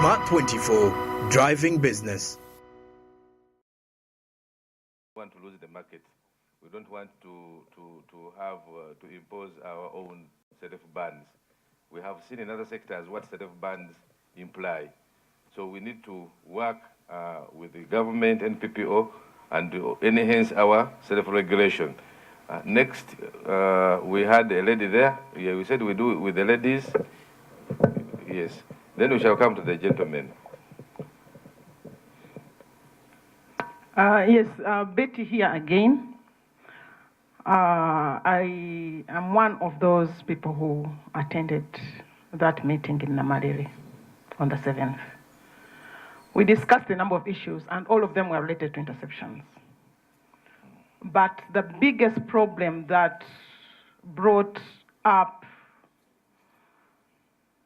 Smart 24, driving business. We want to lose the market. We don't want to impose our own set of bans. We have seen in other sectors what set of bans imply. So we need to work with the government and PPO and to enhance our self-regulation. Next, we had a lady there. Yeah, we said we do it with the ladies. Yes. Then we shall come to the gentlemen. Yes, Betty here again. I am one of those people who attended that meeting in Namariri on the 7th. We discussed a number of issues, and all of them were related to interceptions. But the biggest problem that brought up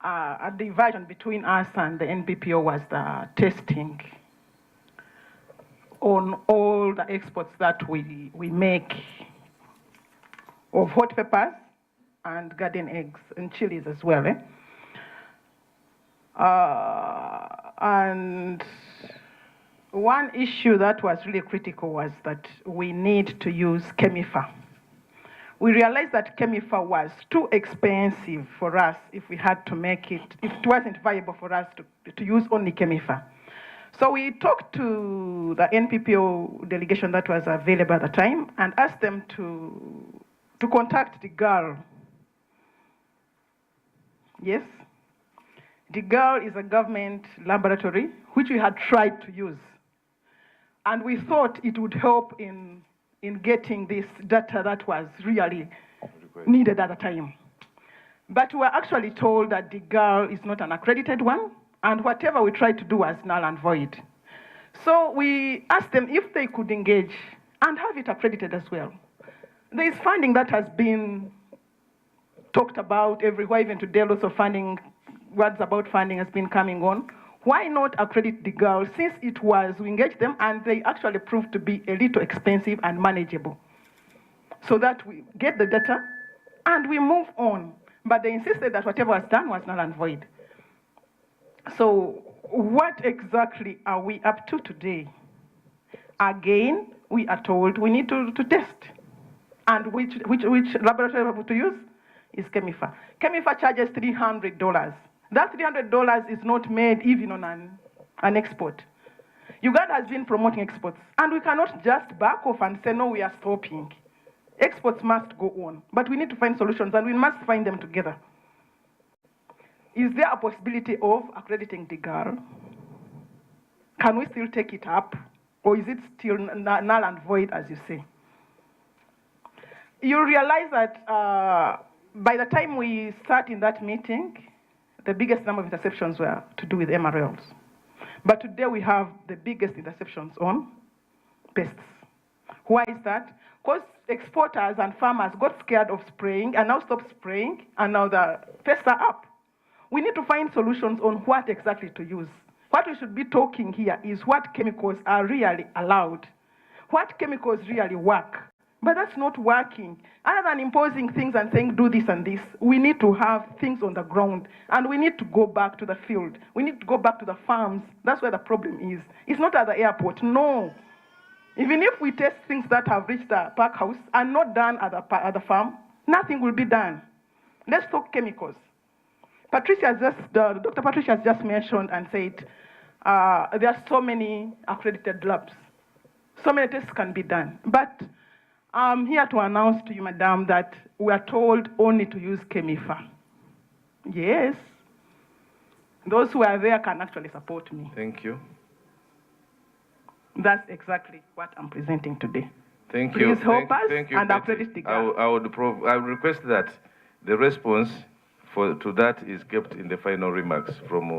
a division between us and the NPPO was the testing on all the exports that we make of hot peppers and garden eggs and chilies as well. And one issue that was really critical was that we need to use Chemifa. We realized that Chemifa was too expensive for us if we had to make it, if it wasn't viable for us to use only Chemifa. So we talked to the NPPO delegation that was available at the time and asked them to contact the girl. Yes? The girl is a government laboratory, which we had tried to use. And we thought it would help in getting this data that was really needed at the time. But we were actually told that the girl is not an accredited one, and whatever we tried to do was null and void. So we asked them if they could engage and have it accredited as well. There is funding that has been talked about everywhere, even today, lots of funding, words about funding has been coming on. Why not accredit the girl, since it was, we engaged them and they actually proved to be a little expensive and manageable, so that we get the data and we move on. But they insisted that whatever was done was null and void. So what exactly are we up to today? Again, we are told we need to test. And which laboratory to use is Chemifa. Chemifa charges $300. That $300 is not made even on an export. Uganda has been promoting exports, and we cannot just back off and say, no, we are stopping. Exports must go on, but we need to find solutions, and we must find them together. Is there a possibility of accrediting the girl? Can we still take it up, or is it still null and void, as you say? You realize that by the time we start in that meeting, the biggest number of interceptions were to do with MRLs. But today we have the biggest interceptions on pests. Why is that? Because exporters and farmers got scared of spraying and now stopped spraying, and now the pests are up. We need to find solutions on what exactly to use. What we should be talking here is what chemicals are really allowed, what chemicals really work. But that's not working. Other than imposing things and saying do this and this, we need to have things on the ground, and we need to go back to the field. We need to go back to the farms. That's where the problem is. It's not at the airport, no. Even if we test things that have reached the pack house and not done at the farm, nothing will be done. Let's talk chemicals. Dr. Patricia has just mentioned and said there are so many accredited labs. So many tests can be done. But I'm here to announce to you, Madam, that we are told only to use Chemifa. Yes. Those who are there can actually support me. Thank you. That's exactly what I'm presenting today. Thank you. Please help us thank you, and accredit the girl. I would request that the response to that is kept in the final remarks from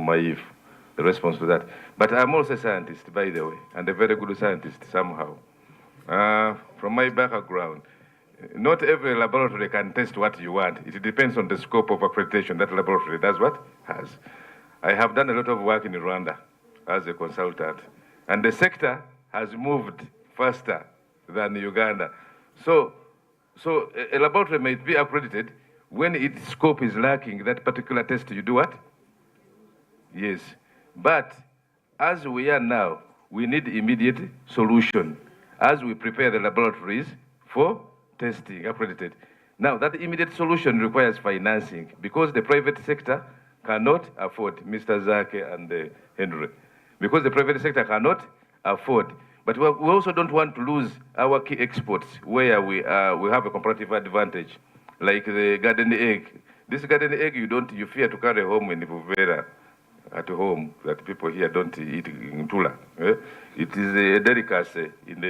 Maif, the response to that. But I'm also a scientist, by the way, and a very good scientist somehow. From my background, not every laboratory can test what you want. It depends on the scope of accreditation that laboratory does what has. I have done a lot of work in Rwanda as a consultant, and the sector has moved faster than Uganda. So a laboratory may be accredited when its scope is lacking that particular test. You do what? Yes. But as we are now, we need immediate solution as we prepare the laboratories for testing accredited. Now, that immediate solution requires financing because the private sector cannot afford, Mr. Zake and Henry, because the private sector cannot afford. But we also don't want to lose our key exports where we have a comparative advantage, like the garden egg. This garden egg you fear to carry home in Buvera at home that people here don't eat in Tula. It is a delicacy in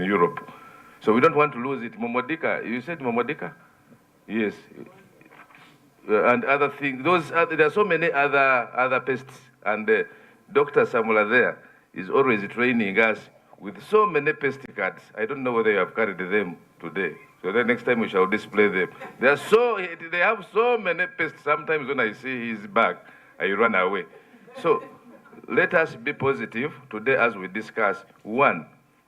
Europe. So we don't want to lose it. Momodika, you said Momodika? Yes. And other things. There are so many other pests. And Dr. Samula there is always training us with so many pest cards. I don't know whether you have carried them today. So the next time we shall display them. They have so many pests. Sometimes when I see his bag, I run away. So let us be positive today as we discuss. One,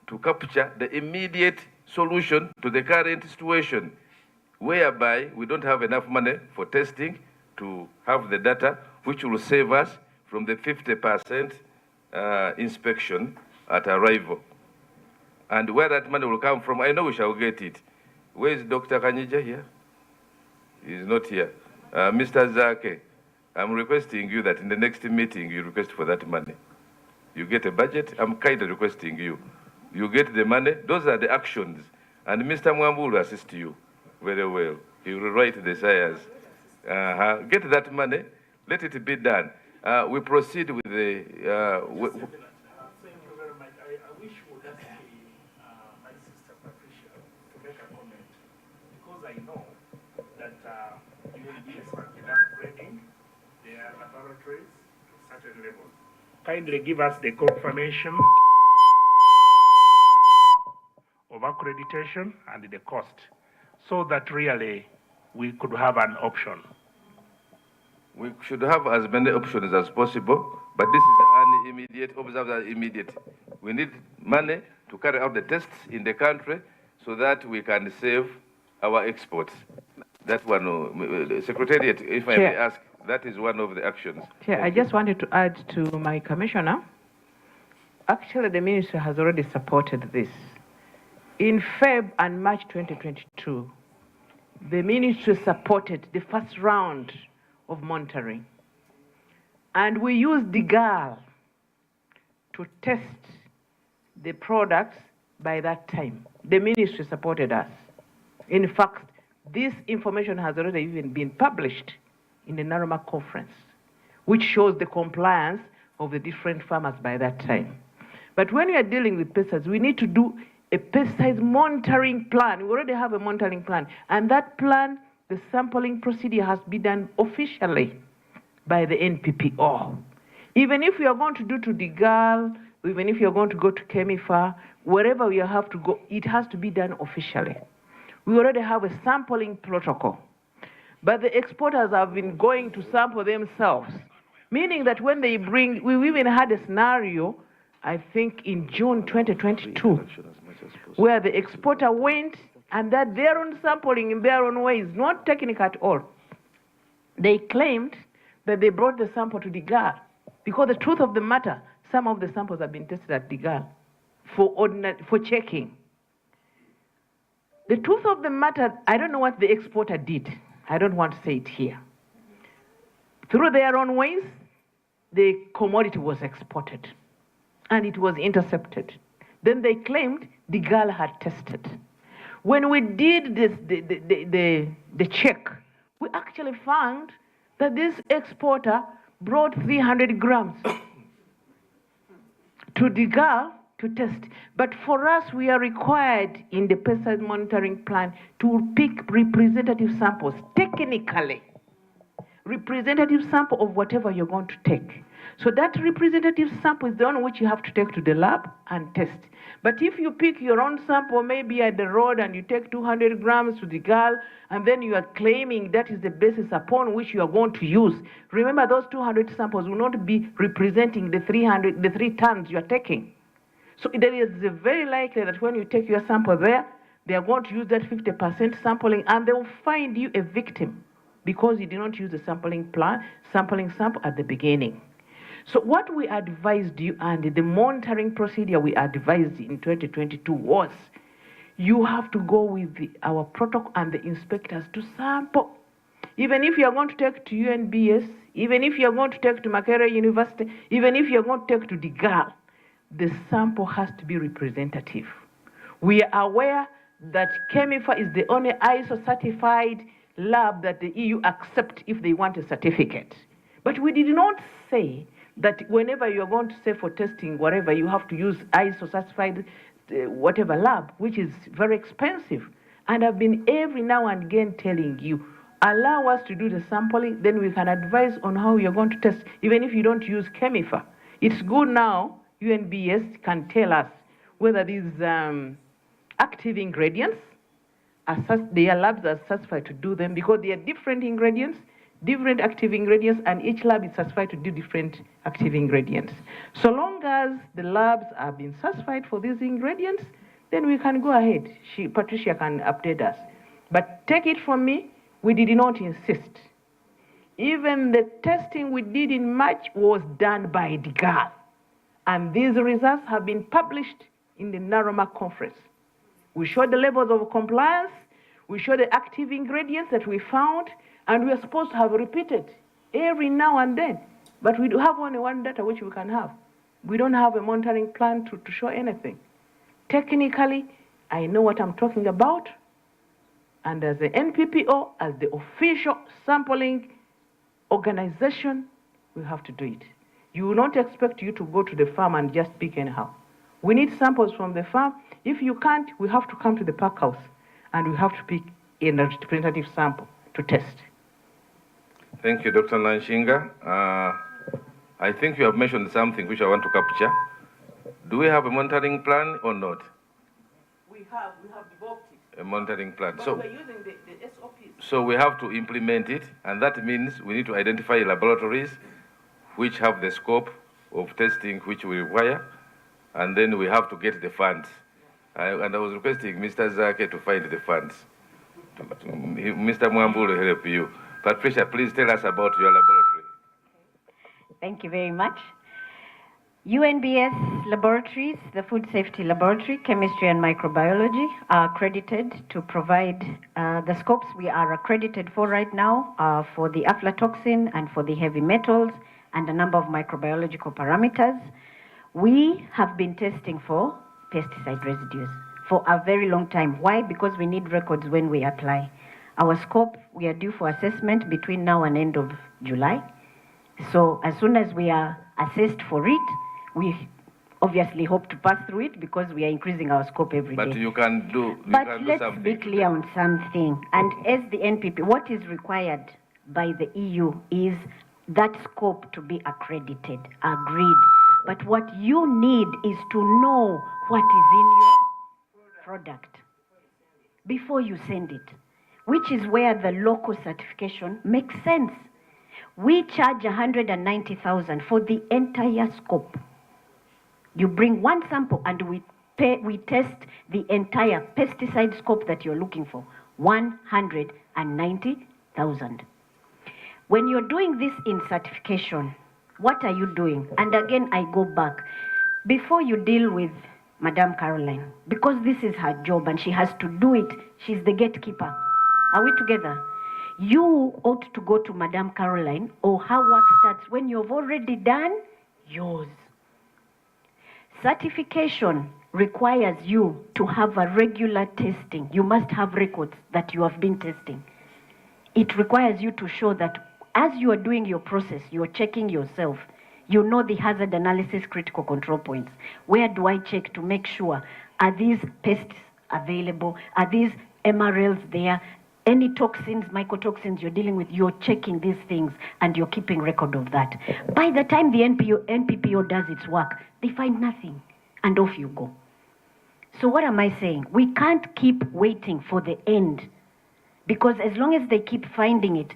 to capture the immediate solution to the current situation, whereby we don't have enough money for testing to have the data, which will save us from the 50% inspection at arrival. And where that money will come from, I know we shall get it. Where is Dr. Kanyija here? He is not here. Mr. Zake, I'm requesting you that in the next meeting you request for that money. You get a budget, I'm kind of requesting you. You get the money, those are the actions. And Mr. Mwambu will assist you very well. He will write the science. Get that money, let it be done. We proceed with the... Thank you very much. I wish we would ask my sister Patricia to make a comment, because I know that you will be expected upgrading their laboratories to certain levels. Kindly give us the confirmation of accreditation and the cost, so that really we could have an option. We should have as many options as possible, but this is an immediate, observe that immediate. We need money to carry out the tests in the country so that we can save our exports. That one, Secretariat, if I may ask, that is one of the actions. Chair, I just wanted to add to my commissioner. Actually, the ministry has already supported this. In Feb and March 2022, the ministry supported the first round of monitoring. And we used DGAL to test the products by that time. The ministry supported us. In fact, this information has already even been published in the Narama conference, which shows the compliance of the different farmers by that time. But when we are dealing with pesticides, we need to do a pesticide monitoring plan. We already have a monitoring plan. And that plan, the sampling procedure has been done officially by the NPPO. Even if we are going to do to DGAL, even if you're going to go to Chemifa, wherever we have to go, it has to be done officially. We already have a sampling protocol. But the exporters have been going to sample themselves, meaning that when they bring, we even had a scenario, I think in June 2022, where the exporter went and that their own sampling in their own way is not technical at all. They claimed that they brought the sample to DGAL, because the truth of the matter, some of the samples have been tested at DGAL for checking. The truth of the matter, I don't know what the exporter did. I don't want to say it here. Through their own ways, the commodity was exported and it was intercepted. Then they claimed DGAL had tested. When we did this, the check, we actually found that this exporter brought 300 grams to DGAL to test. But for us, we are required in the pesticide monitoring plan to pick representative samples, technically, representative sample of whatever you're going to take. So that representative sample is the one which you have to take to the lab and test. But if you pick your own sample, maybe at the road, and you take 200 grams to DGAL, and then you are claiming that is the basis upon which you are going to use, remember those 200 samples will not be representing the 3 tons you are taking. So there is very likely that when you take your sample there, they are going to use that 50% sampling, and they will find you a victim because you did not use the sampling sample at the beginning. So what we advised you, and the monitoring procedure we advised in 2022 was, you have to go with our protocol and the inspectors to sample. Even if you're going to take to UNBS, even if you're going to take to Makerere University, even if you're going to take to DGAL, the sample has to be representative. We are aware that Chemifa is the only ISO certified lab that the EU accept if they want a certificate. But we did not say that whenever you're going to say for testing, whatever, you have to use ISO certified whatever lab, which is very expensive. And I've been every now and again telling you, allow us to do the sampling, then we can advise on how you're going to test, even if you don't use Chemifa. It's good now, UNBS can tell us whether these active ingredients, their labs are certified to do them, because they are different ingredients, different active ingredients, and each lab is certified to do different active ingredients. So long as the labs are being certified for these ingredients, then we can go ahead. Patricia can update us. But take it from me, we did not insist. Even the testing we did in March was done by DGAL. And these results have been published in the Naroma conference. We showed the levels of compliance, we showed the active ingredients that we found, and we are supposed to have repeated every now and then. But we do have only one data which we can have. We don't have a monitoring plan to show anything. Technically, I know what I'm talking about, and as the NPPO, as the official sampling organization, we have to do it. You will not expect you to go to the farm and just pick anyhow. We need samples from the farm. If you can't, we have to come to the pack house and we have to pick a representative sample to test. Thank you, Dr. Nanshinga. I think you have mentioned something which I want to capture. Do we have a monitoring plan or not? We have developed it. A monitoring plan. But so we're using the SOPs. So we have to implement it, and that means we need to identify laboratories which have the scope of testing which we require, and then we have to get the funds. And I was requesting Mr. Zake to find the funds. Mr. Mwambu will help you. Patricia, please tell us about your laboratory. Thank you very much. UNBS laboratories, the Food Safety Laboratory, Chemistry and Microbiology, are accredited to provide the scopes we are accredited for right now for the aflatoxin and for the heavy metals and a number of microbiological parameters. We have been testing for pesticide residues for a very long time. Why? Because we need records when we apply. Our scope, we are due for assessment between now and end of July. So as soon as we are assessed for it, we obviously hope to pass through it because we are increasing our scope every day. But you can do let's be clear on something. And as the NPP, what is required by the EU is that scope to be accredited, agreed. But what you need is to know what is in your product before you send it, which is where the local certification makes sense. We charge 190,000 for the entire scope. You bring one sample and we test the entire pesticide scope that you're looking for, 190,000. When you're doing this in certification, what are you doing? And again, I go back. Before you deal with Madame Caroline, because this is her job and she has to do it, she's the gatekeeper. Are we together? You ought to go to Madame Caroline, or her work starts when you've already done yours. Certification requires you to have a regular testing. You must have records that you have been testing. It requires you to show that as you are doing your process, you're checking yourself. You know the hazard analysis critical control points. Where do I check to make sure? Are these pests available? Are these MRLs there? Any toxins, mycotoxins you're dealing with, you're checking these things and you're keeping record of that. By the time the NPPO does its work, they find nothing and off you go. So what am I saying? We can't keep waiting for the end, because as long as they keep finding it,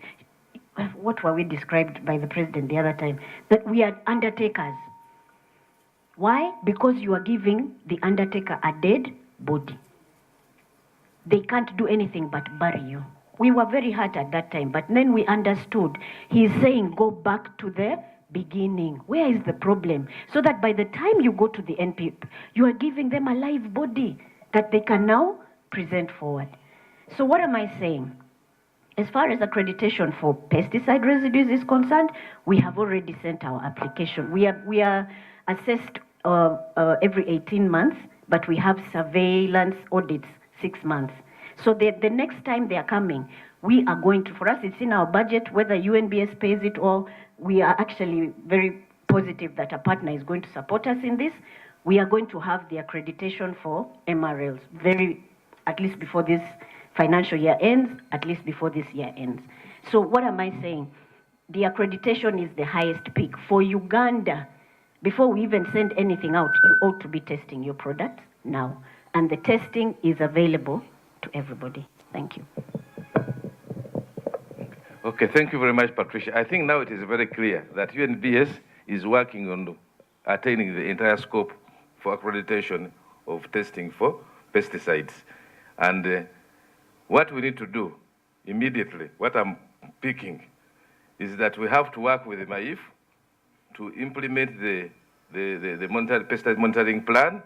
what were we described by the president the other time? That we are undertakers. Why? Because you are giving the undertaker a dead body. They can't do anything but bury you. We were very hurt at that time, but then we understood. He's saying go back to the beginning. Where is the problem? So that by the time you go to the NP, you are giving them a live body that they can now present forward. So what am I saying? As far as accreditation for pesticide residues is concerned, we have already sent our application. We are assessed every 18 months, but we have surveillance audits 6 months. So the next time they are coming, we are going to, for us, it's in our budget, whether UNBS pays it or we are actually very positive that a partner is going to support us in this. We are going to have the accreditation for MRLs at least before this financial year ends, at least before this year ends. So what am I saying? The accreditation is the highest peak. For Uganda, before we even send anything out, you ought to be testing your product now. And the testing is available to everybody. Thank you. Okay, thank you very much, Patricia. I think now it is very clear that UNBS is working on attaining the entire scope for accreditation of testing for pesticides. And what we need to do immediately, what I'm picking, is that we have to work with the MAIF to implement the pesticide monitoring plan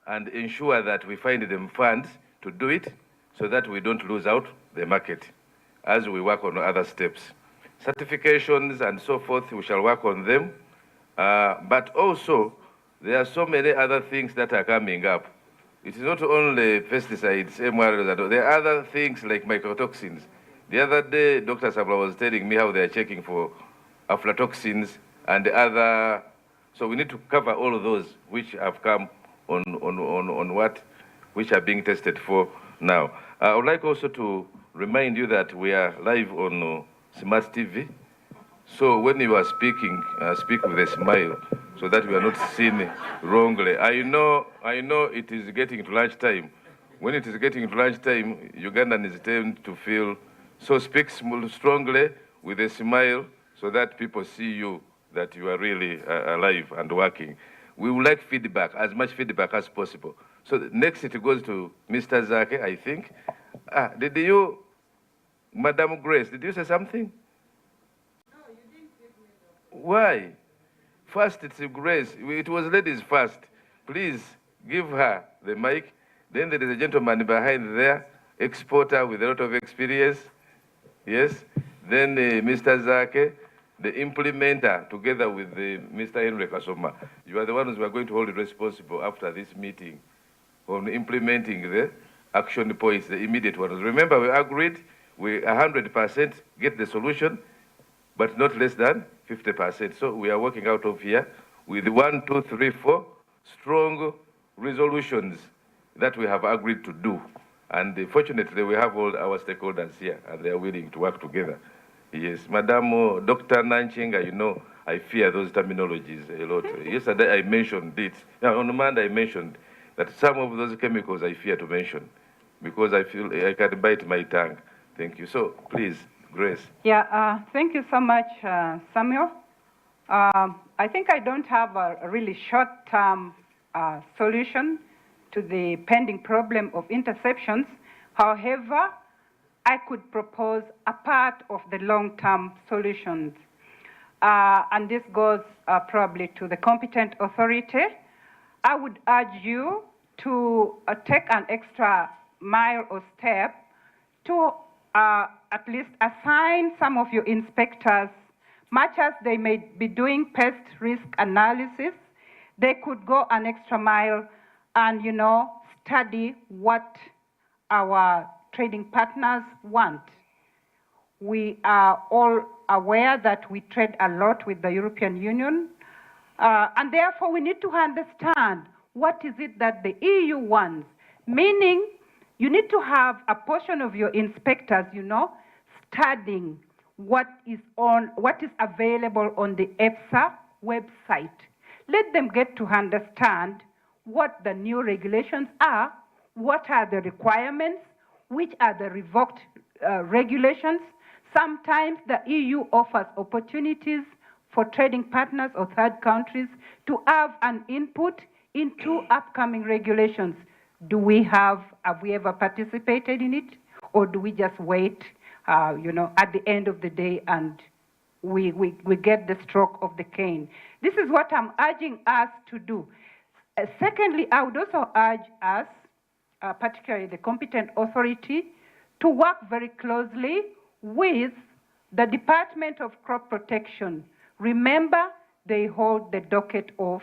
and ensure that we find them funds to do it so that we don't lose out the market as we work on other steps. Certifications and so forth, we shall work on them. But also, there are so many other things that are coming up. It is not only pesticides, MRLs, there are other things like mycotoxins. The other day, Dr. Sabla was telling me how they are checking for aflatoxins and other. So we need to cover all of those which have come which are being tested for now. I would like also to remind you that we are live on Smart TV. So when you are speaking, speak with a smile so that we are not seen wrongly. I know it is getting to lunchtime. When it is getting to lunchtime, Ugandans tend to feel, so speak strongly with a smile so that people see you, that you are really alive and working. We would like feedback, as much feedback as possible. So next it goes to Mr. Zake, I think. Did you, Madam Grace, did you say something? No, you didn't give me the... Why? First it's Grace. It was ladies first. Please give her the mic. Then there is a gentleman behind there, exporter with a lot of experience. Yes. Then Mr. Zake, the implementer, together with Mr. Henry Kasoma. You are the ones who are going to hold responsible after this meeting on implementing the action points, the immediate ones. Remember, we agreed we 100% get the solution, but not less than 50%. So we are working out of here with 1, 2, 3, 4 strong resolutions that we have agreed to do. And fortunately, we have all our stakeholders here, and they are willing to work together. Yes, Madam Dr. Nanchinga, you know, I fear those terminologies a lot. Yesterday I mentioned it. Now, on Monday I mentioned that some of those chemicals I fear to mention because I feel I can bite my tongue. Thank you. So, please, Grace. Yeah, thank you so much, Samuel. I think I don't have a really short-term solution to the pending problem of interceptions. However, I could propose a part of the long-term solutions. And this goes probably to the competent authority. I would urge you to take an extra mile or step to at least assign some of your inspectors, much as they may be doing pest risk analysis, they could go an extra mile and, you know, study what our trading partners want. We are all aware that we trade a lot with the European Union, and therefore we need to understand what is it that the EU wants, meaning you need to have a portion of your inspectors, you know, studying what is available on the EFSA website. Let them get to understand what the new regulations are, what are the requirements, which are the revoked regulations. Sometimes the EU offers opportunities for trading partners or third countries to have an input into upcoming regulations. Have we ever participated in it, or do we just wait at the end of the day, and we get the stroke of the cane. This is what I'm urging us to do. Secondly, I would also urge us, particularly the competent authority, to work very closely with the Department of Crop Protection. Remember, they hold the docket of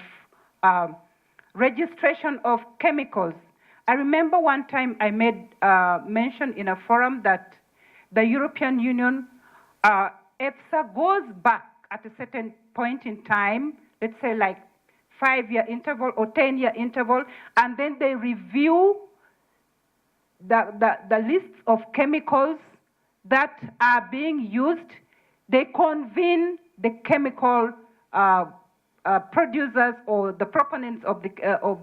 registration of chemicals. I remember one time I made mention in a forum that the European Union, EFSA, goes back at a certain point in time, let's say like 5-year interval or 10-year interval, and then they review the lists of chemicals that are being used. They convene the chemical producers or the proponents of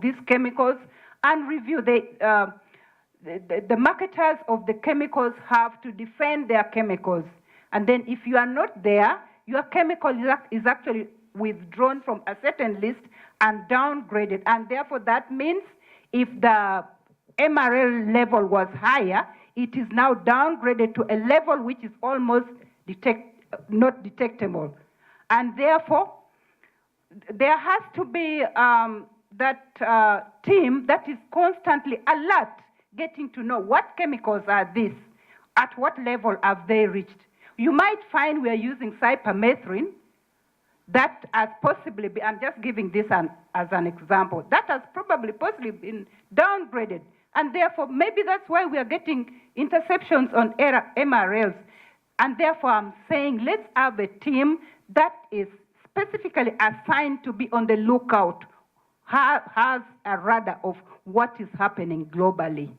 these chemicals and review. The marketers of the chemicals have to defend their chemicals. And then if you are not there, your chemical is actually withdrawn from a certain list and downgraded. And therefore that means if the MRL level was higher, it is now downgraded to a level which is almost not detectable. And therefore, there has to be that team that is constantly alert, getting to know what chemicals are these, at what level have they reached. You might find we are using cypermethrin that has possibly been, I'm just giving this as an example, that has probably possibly been downgraded. And therefore, maybe that's why we are getting interceptions on MRLs. And therefore, I'm saying let's have a team that is specifically assigned to be on the lookout, has a radar of what is happening globally.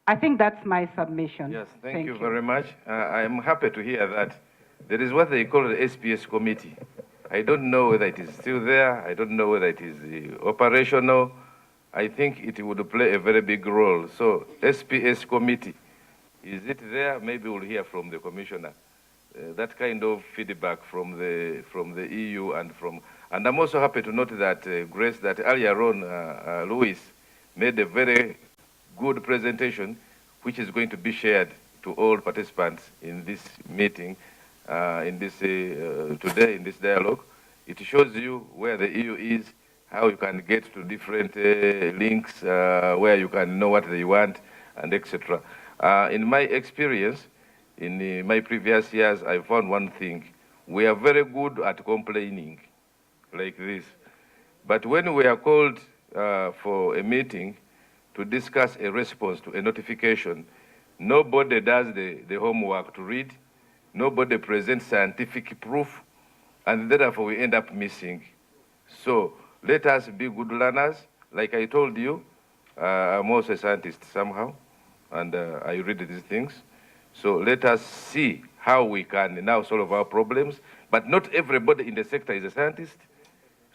I think that's my submission. Yes, thank you very much. I am happy to hear that there is what they call the SPS committee. I don't know whether it is still there. I don't know whether it is operational. I think it would play a very big role. So SPS committee, is it there? Maybe we'll hear from the commissioner. That kind of feedback from the EU and I'm also happy to note that Grace, that earlier on, Louis made a very good presentation, which is going to be shared to all participants in this meeting, today in this dialogue. It shows you where the EU is, how you can get to different links, where you can know what they want, and etc. In my experience, in my previous years, I found one thing. We are very good at complaining like this. But when we are called for a meeting to discuss a response to a notification, nobody does the homework to read, nobody presents scientific proof, and therefore we end up missing. So let us be good learners. Like I told you, I'm also a scientist somehow, and I read these things. So let us see how we can now solve our problems. But not everybody in the sector is a scientist.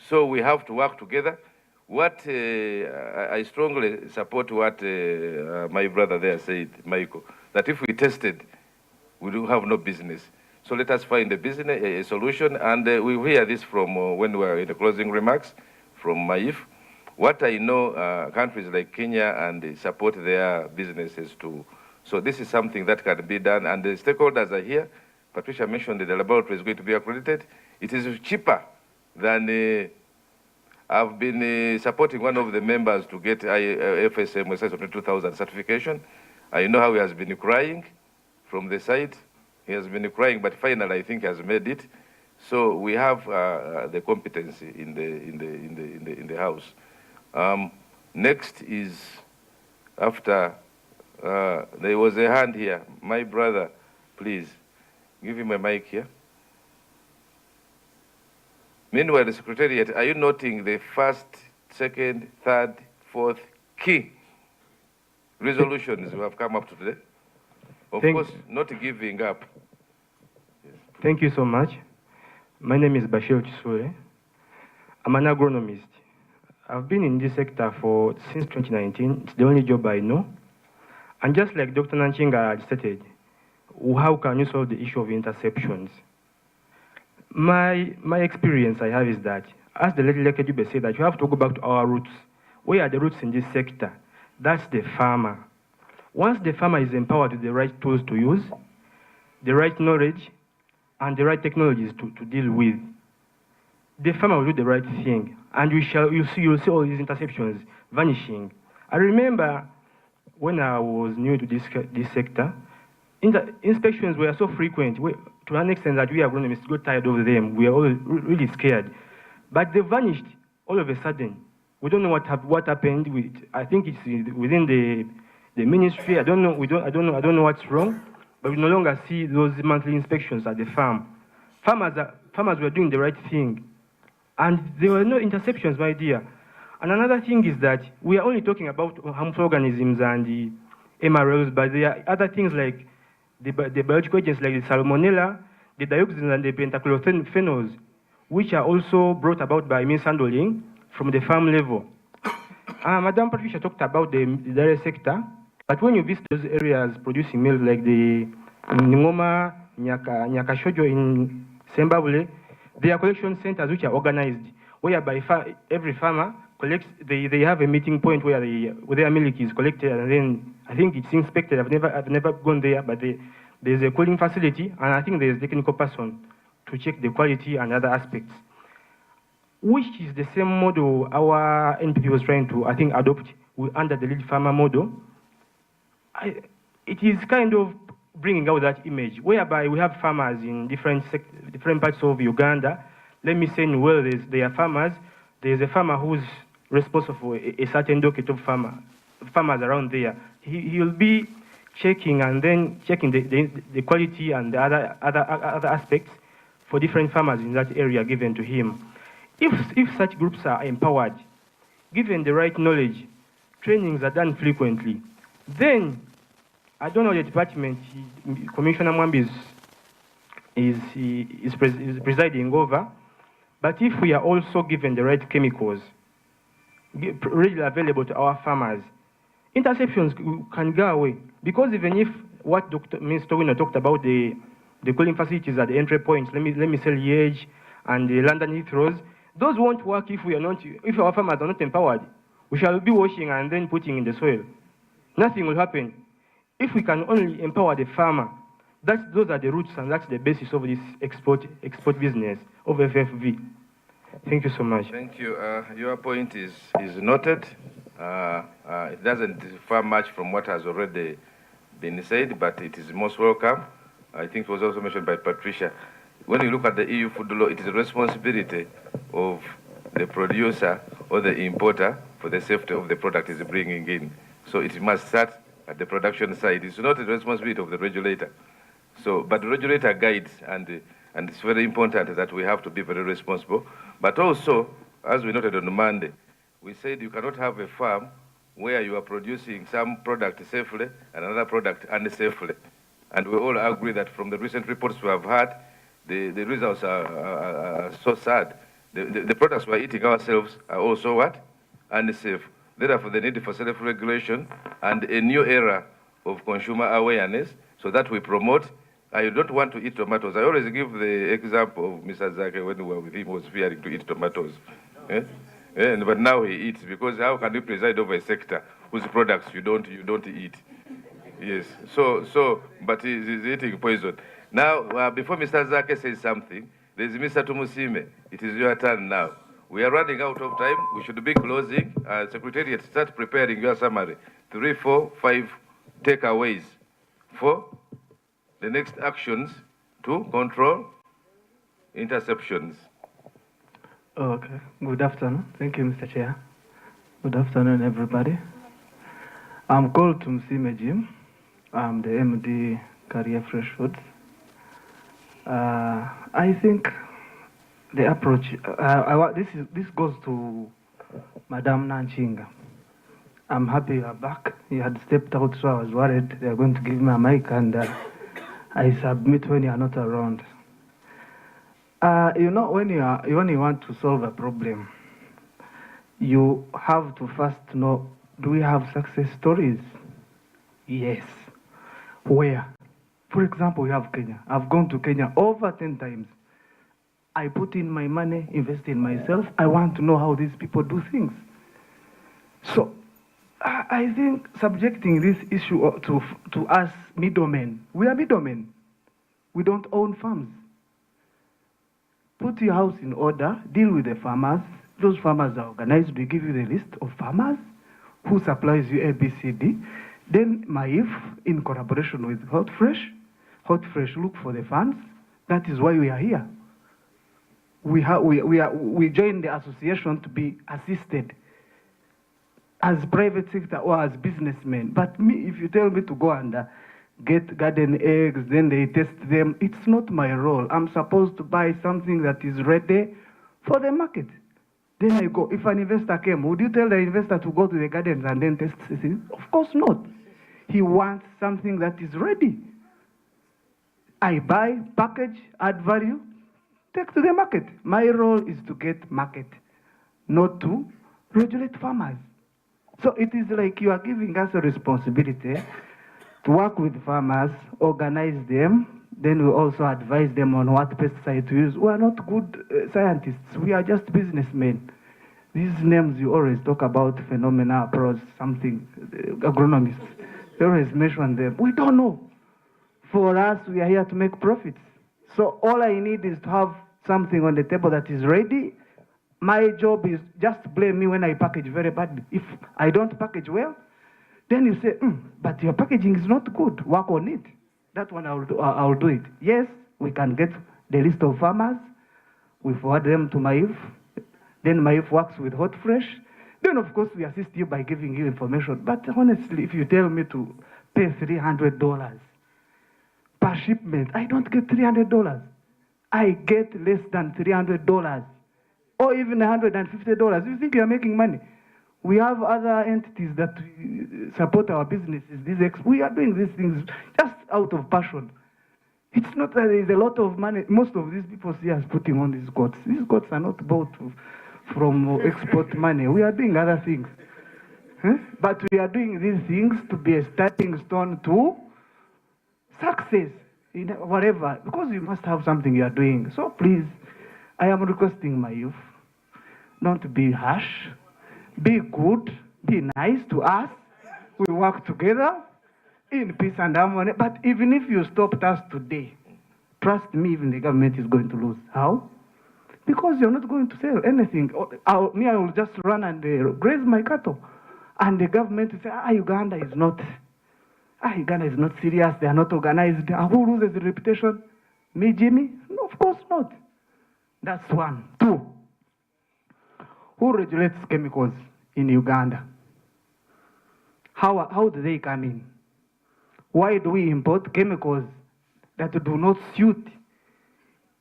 So we have to work together. What I strongly support what my brother there said, Michael, that if we tested, we do have no business. So let us find a solution. And we hear this from when we are in the closing remarks from Maif. What I know, countries like Kenya and support their businesses too. So this is something that can be done, and the stakeholders are here. Patricia mentioned that the laboratory is going to be accredited. It is cheaper than I've been supporting one of the members to get FSM ISO 2000 certification. I know how he has been crying from the side. He has been crying, but finally I think he has made it. So we have the competency in the house. Next is after. There was a hand here. My brother, please, give him a mic here. Meanwhile, the Secretariat, are you noting the first, second, third, fourth key resolutions we have come up to today? Of course, not giving up. Yes. Thank you so much. My name is Bashir Chisure. I'm an agronomist. I've been in this sector since 2019. It's the only job I know. And just like Dr. Nanchinga had stated, how can you solve the issue of interceptions? My experience I have is that, as the late Lekejube said, that you have to go back to our roots. Where are the roots in this sector? That's the farmer. Once the farmer is empowered with the right tools to use, the right knowledge, and the right technologies to deal with, the farmer will do the right thing, and you'll see all these interceptions vanishing. I remember when I was new to this sector, inspections were so frequent, to an extent that we agronomists got tired of them. We are all really scared. But they vanished all of a sudden. We don't know what happened. I think it's within the ministry. I don't know what's wrong. But we no longer see those monthly inspections at the farm. Farmers were doing the right thing, and there were no interceptions, my dear. And another thing is that we are only talking about harmful organisms and the MRLs, but there are other things like the biological agents like the salmonella, the dioxins, and the pentachlorophenols, which are also brought about by mishandling from the farm level. Madam Patricia talked about the dairy sector, but when you visit those areas producing milk like the Ngoma, Nyakashojo in Zimbabwe, there are collection centers which are organized, whereby every farmer collects, they have a meeting point where their milk is collected, and then I think it's inspected. I've never gone there, but there's a cooling facility, and I think there's a technical person to check the quality and other aspects, which is the same model our NPP was trying to, I think, adopt under the lead farmer model. It is kind of bringing out that image, whereby we have farmers in different parts of Uganda. Let me say in Well, there are farmers. There's a farmer who's responsible for a certain docket of farmers around there. He'll be checking and then checking the quality and the other aspects for different farmers in that area given to him. If such groups are empowered, given the right knowledge, trainings are done frequently, then I don't know the department Commissioner Mwambi is presiding over, but if we are also given the right chemicals readily available to our farmers, interceptions can go away. Because even if what Mr. Winner talked about, the cooling facilities at the entry points, let me say Liège and the London Heathrows, those won't work if our farmers are not empowered. We shall be washing and then putting in the soil. Nothing will happen. If we can only empower the farmer, those are the roots and that's the basis of this export business of FFV. Thank you so much. Thank you. Your point is noted. It doesn't differ much from what has already been said, but it is most welcome. I think it was also mentioned by Patricia. When you look at the EU food law, it is a responsibility of the producer or the importer for the safety of the product is bringing in. So it must start at the production side. It's not the responsibility of the regulator. So, but the regulator guides, and it's very important that we have to be very responsible. But also, as we noted on Monday, we said you cannot have a farm where you are producing some product safely and another product unsafely. And we all agree that from the recent reports we have had, the results are so sad. The products we are eating ourselves are also what? Unsafe. Therefore, the need for self-regulation and a new era of consumer awareness so that we promote. I don't want to eat tomatoes. I always give the example of Mr. Zake when we were with him, was fearing to eat tomatoes. But now he eats, because how can you preside over a sector whose products you don't eat? Yes. But he's eating poison. Now, before Mr. Zake says something, there's Mr. Tumusime. It is your turn now. We are running out of time. We should be closing. Secretariat, start preparing your summary. 3, 4, 5 takeaways for the next actions to control interceptions. Okay. Good afternoon. Thank you, Mr. Chair. Good afternoon, everybody. I'm called Tumsime Jim. I'm the MD Career Fresh Foods. I think the approach, this goes to Madam Nanchinga. I'm happy you're back. You had stepped out, so I was worried they're going to give me a mic, and I submit when you are not around. You know, when you want to solve a problem, you have to first know, do we have success stories? Yes. Where? For example, we have Kenya. I've gone to Kenya over 10 times. I put in my money, invest in myself. I want to know how these people do things. So, I think subjecting this issue to us middlemen. We are middlemen. We don't own farms. Put your house in order, deal with the farmers. Those farmers are organized. We give you the list of farmers who supplies you A, B, C, D. Then Maif, in collaboration with Hot Fresh, look for the funds. That is why we are here. We joined the association to be assisted as private sector or as businessmen. But me, if you tell me to go and get garden eggs, then they test them, it's not my role. I'm supposed to buy something that is ready for the market. Then I go. If an investor came, would you tell the investor to go to the gardens and then test it? Of course not. He wants something that is ready. I buy, package, add value, take to the market. My role is to get market, not to regulate farmers. So it is like you are giving us a responsibility to work with farmers, organize them, then we also advise them on what pesticide to use. We are not good scientists. We are just businessmen. These names you always talk about, phenomena, pros, something, agronomists. They always mention them. We don't know. For us, we are here to make profits. So all I need is to have something on the table that is ready. My job is just blame me when I package very badly. If I don't package well, then you say, but your packaging is not good. Work on it. That one I'll do it. Yes, we can get the list of farmers. We forward them to Maif. Then Maif works with Hot Fresh. Then, of course, we assist you by giving you information. But honestly, if you tell me to pay $300 per shipment, I don't get $300. I get less than $300. Or even $150. You think you're making money? We have other entities that support our businesses. We are doing these things just out of passion. It's not that there is a lot of money. Most of these people see us putting on these goats. These goats are not bought from export money. We are doing other things. But we are doing these things to be a stepping stone to success in whatever. Because you must have something you are doing. So please, I am requesting my youth not to be harsh. Be good. Be nice to us. We work together in peace and harmony. But even if you stopped us today, trust me, even the government is going to lose. How? Because you're not going to sell anything. I will just run and graze my cattle. And the government will say, Uganda is not serious. They are not organized. Who loses the reputation? Me, Jimmy? No, of course not. That's one. Two, who regulates chemicals in Uganda? How do they come in? Why do we import chemicals that do not suit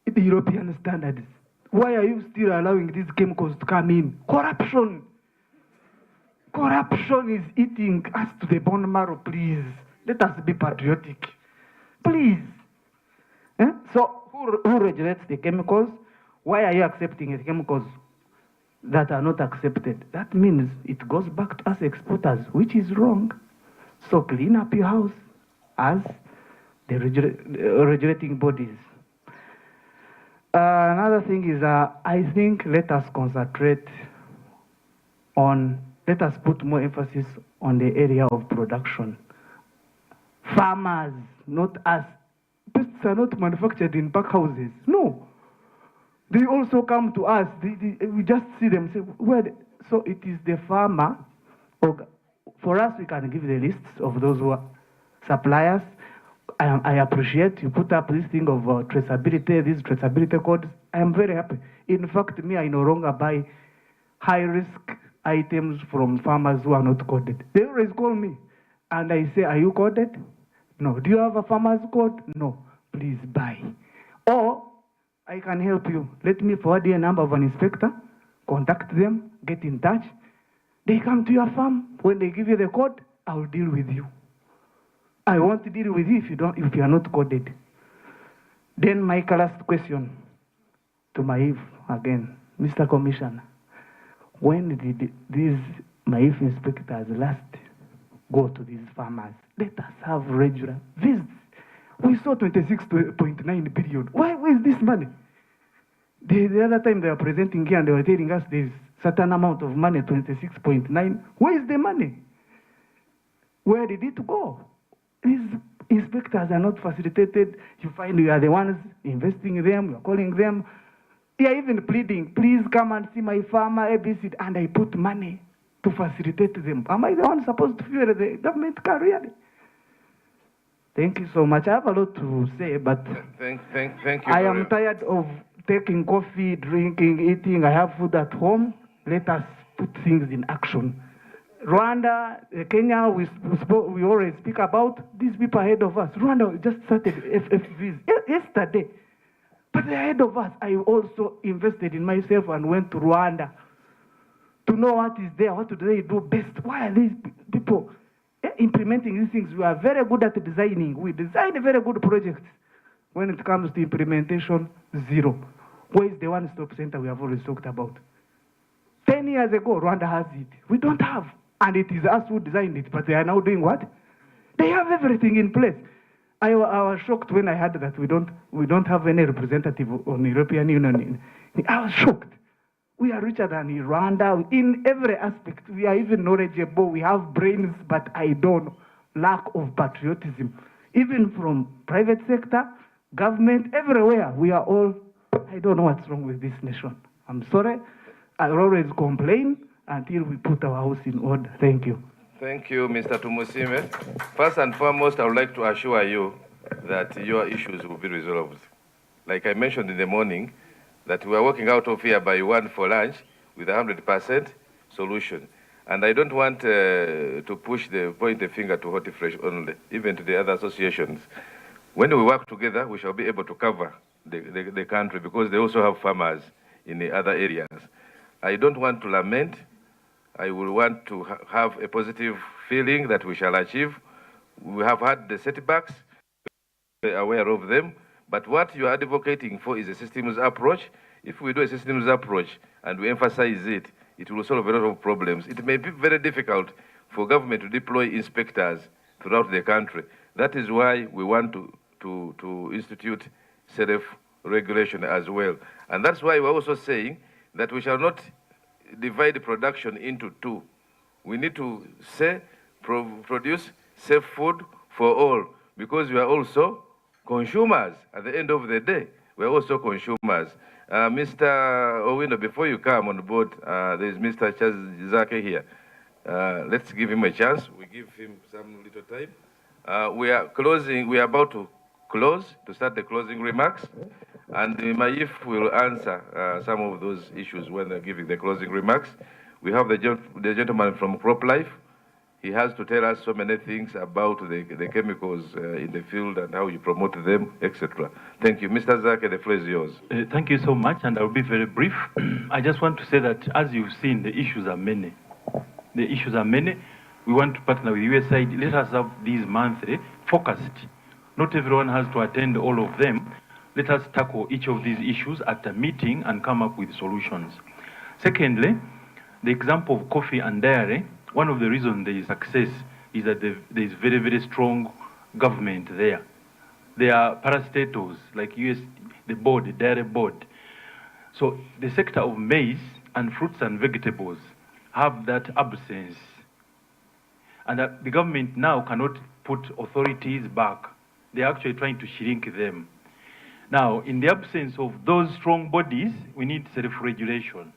the European standards? Why are you still allowing these chemicals to come in? Corruption. Corruption is eating us to the bone marrow, please. Let us be patriotic. Please. So who regulates the chemicals? Why are you accepting the chemicals that are not accepted? That means it goes back to us exporters, which is wrong. So clean up your house as the regulating bodies. Another thing is, I think let us put more emphasis on the area of production. Farmers, not us. Pests are not manufactured in pack houses. No. They also come to us. We just see them say, so it is the farmer. For us, we can give the lists of those who are suppliers. I appreciate you put up this thing of traceability, these traceability codes. I am very happy. In fact, I no longer buy high-risk items from farmers who are not coded. They always call me, and I say, are you coded? No. Do you have a farmer's code? No. Please buy. Or I can help you. Let me forward you a number of an inspector. Contact them. Get in touch. They come to your farm. When they give you the code, I will deal with you. I won't deal with you if you are not coded. Then my last question to Maif again, Mr. Commissioner. When did these Maif inspectors last go to these farmers? Let us have regular visits. We saw 26.9 billion. Where is this money? The other time they were presenting here and they were telling us there's certain amount of money, 26.9. Where is the money? Where did it go? These inspectors are not facilitated. You find you are the ones investing in them, you're calling them. They are even pleading, please come and see my farmer, ABC, and I put money to facilitate them. Am I the one supposed to fuel the government car, really? Thank you so much. I have a lot to say, but thank you. I am tired of taking coffee, drinking, eating. I have food at home. Let us put things in action. Rwanda, Kenya, we always speak about these people ahead of us. Rwanda just started FFVs yesterday, but they're ahead of us. I also invested in myself and went to Rwanda to know what is there, what do they do best. Why are these people implementing these things? We are very good at designing. We design very good projects. When it comes to implementation, zero. Where is the one-stop center we have always talked about? 10 years ago, Rwanda has it. We don't have. And it is us who designed it, but they are now doing what? They have everything in place. I was shocked when I heard that we don't have any representative on the European Union. I was shocked. We are richer than Rwanda in every aspect. We are even knowledgeable. We have brains, but I don't. Lack of patriotism. Even from private sector, government, everywhere, we are all, I don't know what's wrong with this nation. I'm sorry. I always complain until we put our house in order. Thank you. Thank you, Mr. Tumusime. First and foremost, I would like to assure you that your issues will be resolved. Like I mentioned in the morning, that we are working out of here by 1 for lunch with 100% solution. And I don't want to point the finger to Hortifresh only, even to the other associations. When we work together, we shall be able to cover the country, because they also have farmers in the other areas. I don't want to lament. I will want to have a positive feeling that we shall achieve. We have had the setbacks, we are aware of them, but what you are advocating for is a systems approach. If we do a systems approach and we emphasize it, it will solve a lot of problems. It may be very difficult for government to deploy inspectors throughout the country. That is why we want to institute self-regulation as well. And that's why we're also saying that we shall not divide production into two. We need to produce safe food for all, because we are also consumers. At the end of the day, we are also consumers. Mr. Owino, before you come on board, there is Mr. Chazake here. Let's give him a chance. We give him some little time. We are about to close, to start the closing remarks. And Maif will answer some of those issues when they're giving the closing remarks. We have the gentleman from Crop Life. He has to tell us so many things about the chemicals in the field and how you promote them, etc. Thank you. Mr. Zake, the floor is yours. Thank you so much, and I'll be very brief. I just want to say that, as you've seen, the issues are many. The issues are many. We want to partner with USAID. Let us have these monthly focused. Not everyone has to attend all of them. Let us tackle each of these issues at a meeting and come up with solutions. Secondly, the example of coffee and dairy, one of the reasons there is success is that there is very, very strong government there. There are parastatals like the board, the dairy board. So the sector of maize and fruits and vegetables have that absence. And the government now cannot put authorities back. They're actually trying to shrink them. Now, in the absence of those strong bodies, we need self-regulation.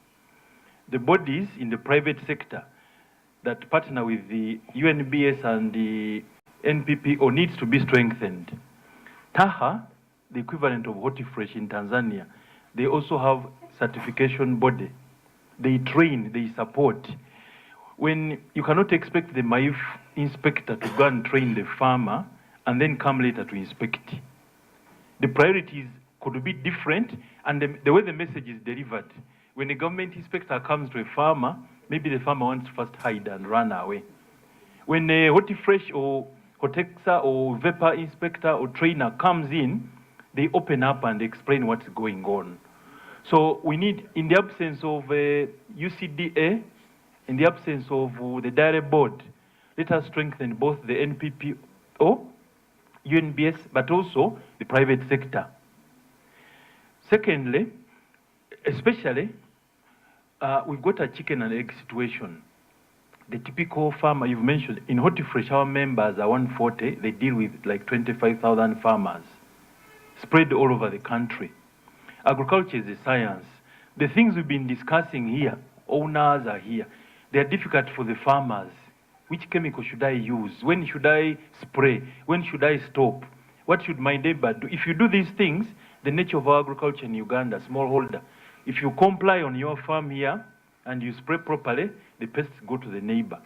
The bodies in the private sector that partner with the UNBS and the NPPO needs to be strengthened. TAHA, the equivalent of Hortifresh in Tanzania, they also have certification body. They train, they support. When you cannot expect the MAIF inspector to go and train the farmer and then come later to inspect. The priorities could be different, and the way the message is delivered. When a government inspector comes to a farmer, maybe the farmer wants to first hide and run away. When a Hortifresh or Hotexa or Vapor inspector or trainer comes in, they open up and explain what's going on. So we need, in the absence of UCDA, in the absence of the dairy board, let us strengthen both the NPPO, UNBS, but also the private sector. Secondly, especially, we've got a chicken and egg situation. the typical farmer you've mentioned, in Hortifresh, our members are 140. They deal with like 25,000 farmers spread all over the country. Agriculture is a science. The things we've been discussing here, owners are here. They are difficult for the farmers. Which chemical should I use? When should I spray? When should I stop? What should my neighbor do? If you do these things, the nature of our agriculture in Uganda, smallholder, if you comply on your farm here and you spray properly, the pests go to the neighbor.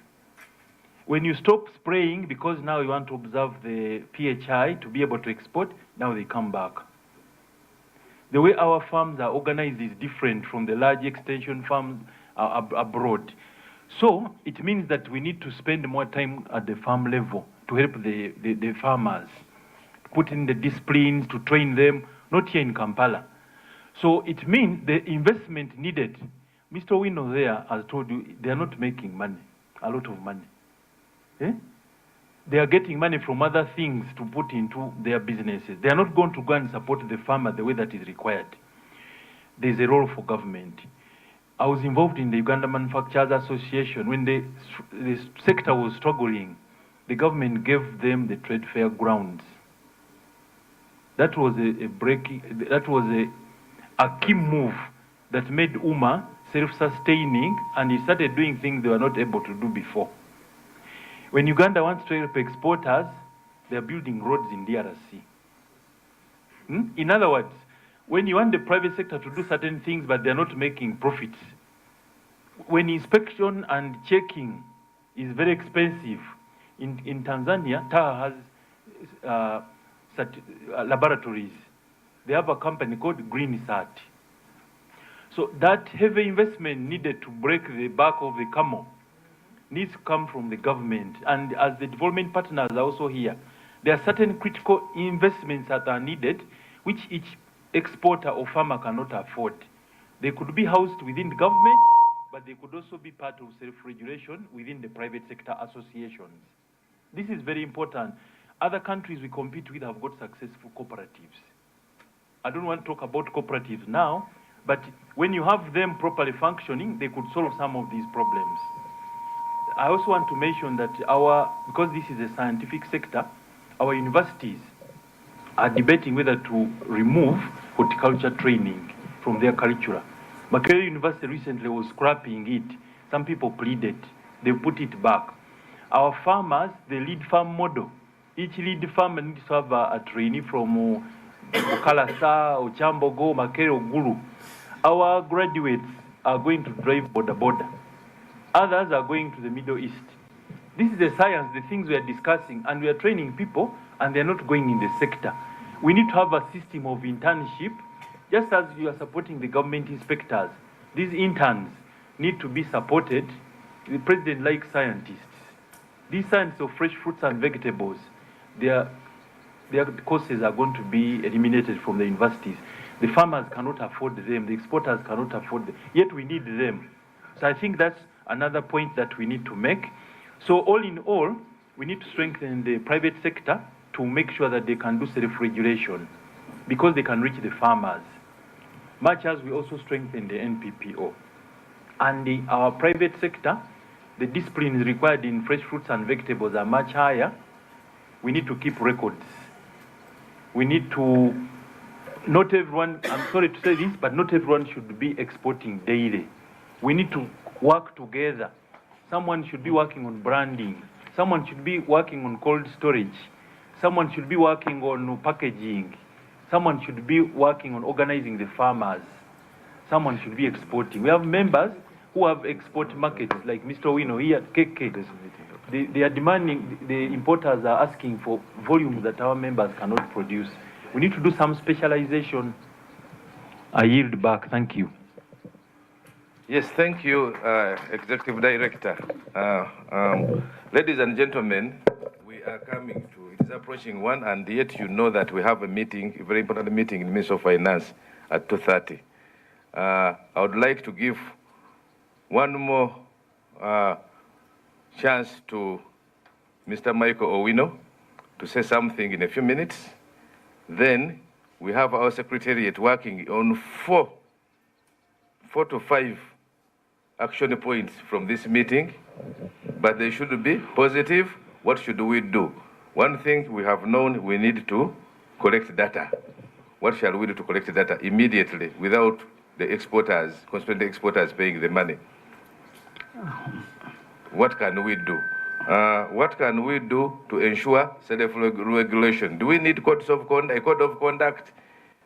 When you stop spraying, because now you want to observe the PHI to be able to export, now they come back. The way our farms are organized is different from the large extension farms abroad. So it means that we need to spend more time at the farm level to help the farmers, put in the disciplines to train them, not here in Kampala. So it means the investment needed. Mr. Wino there has told you they are not making money, a lot of money. Eh? They are getting money from other things to put into their businesses. They are not going to go and support the farmer the way that is required. There is a role for government. I was involved in the Uganda Manufacturers Association. When the sector was struggling, the government gave them the trade fair grounds. That was a key move that made UMA self-sustaining, and he started doing things they were not able to do before. When Uganda wants to help exporters, they are building roads in DRC. In other words, when you want the private sector to do certain things but they're not making profits, when inspection and checking is very expensive, in Tanzania, TAHA has laboratories. They have a company called Green Sat. So that heavy investment needed to break the back of the camel needs to come from the government. And as the development partners are also here, there are certain critical investments that are needed, which each exporter or farmer cannot afford. They could be housed within the government, but they could also be part of self-regulation within the private sector associations. This is very important. Other countries we compete with have got successful cooperatives. I don't want to talk about cooperatives now, but when you have them properly functioning, they could solve some of these problems. I also want to mention that because this is a scientific sector, our universities are debating whether to remove horticulture training from their curricula. Makerere University recently was scrapping it. Some people pleaded. They put it back. Our farmers, the lead farm model, each lead farmer needs to have a trainee from Bukalasa, Ochambogo, Makerere, or Gulu. Our graduates are going to drive border. Others are going to the Middle East. This is the science, the things we are discussing, and we are training people, and they're not going in the sector. We need to have a system of internship, just as you are supporting the government inspectors. These interns need to be supported. The president likes scientists. These scientists of fresh fruits and vegetables, their courses are going to be eliminated from the universities. The farmers cannot afford them, the exporters cannot afford them, yet we need them. So I think that's another point that we need to make. So all in all, we need to strengthen the private sector to make sure that they can do self-regulation because they can reach the farmers, much as we also strengthen the NPPO. And our private sector, the disciplines required in fresh fruits and vegetables are much higher. We need to keep records. We need to, not everyone, I'm sorry to say this, but not everyone should be exporting daily. We need to work together. Someone should be working on branding. Someone should be working on cold storage. Someone should be working on packaging. Someone should be working on organizing the farmers. Someone should be exporting. We have members who have export markets, like Mr. Wino here at KK. They are demanding, the importers are asking for volumes that our members cannot produce. We need to do some specialization. I yield back. Thank you. Yes, thank you, Executive Director. Ladies and gentlemen, we are coming to, it is approaching 1, and yet you know that we have a meeting, a very important meeting in the Ministry of Finance at 2:30. I would like to give one more chance to Mr. Michael Owino to say something in a few minutes. Then we have our Secretariat working on 4 to 5 action points from this meeting. but they should be positive. What should we do? One thing we have known, we need to collect data. What shall we do to collect data immediately without the exporters, consequently exporters paying the money? What can we do? What can we do to ensure self-regulation? Do we need a code of conduct?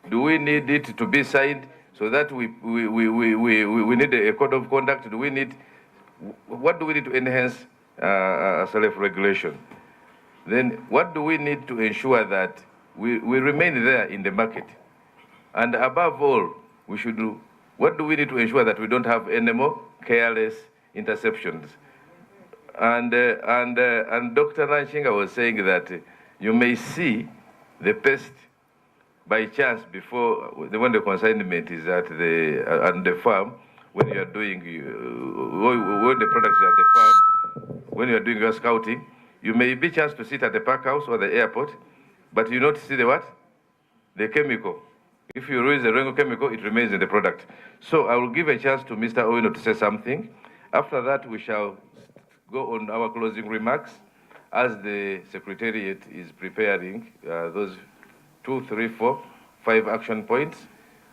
Do we need it to be signed so that we need a code of conduct? What do we need to enhance self-regulation? Then what do we need to ensure that we remain there in the market? And above all, what do we need to ensure that we don't have any more careless interceptions? And Dr. Lanshinga was saying that you may see the pest by chance before when the consignment is at the farm, when you are doing when the products are at the farm, when you are doing your scouting, you may be chance to sit at the park house or the airport, but you not see the what? The chemical. If you release the wrong chemical, it remains in the product. So I will give a chance to Mr. Owino to say something. After that, we shall go on our closing remarks as the Secretariat is preparing those 2, 3, 4, 5 action points.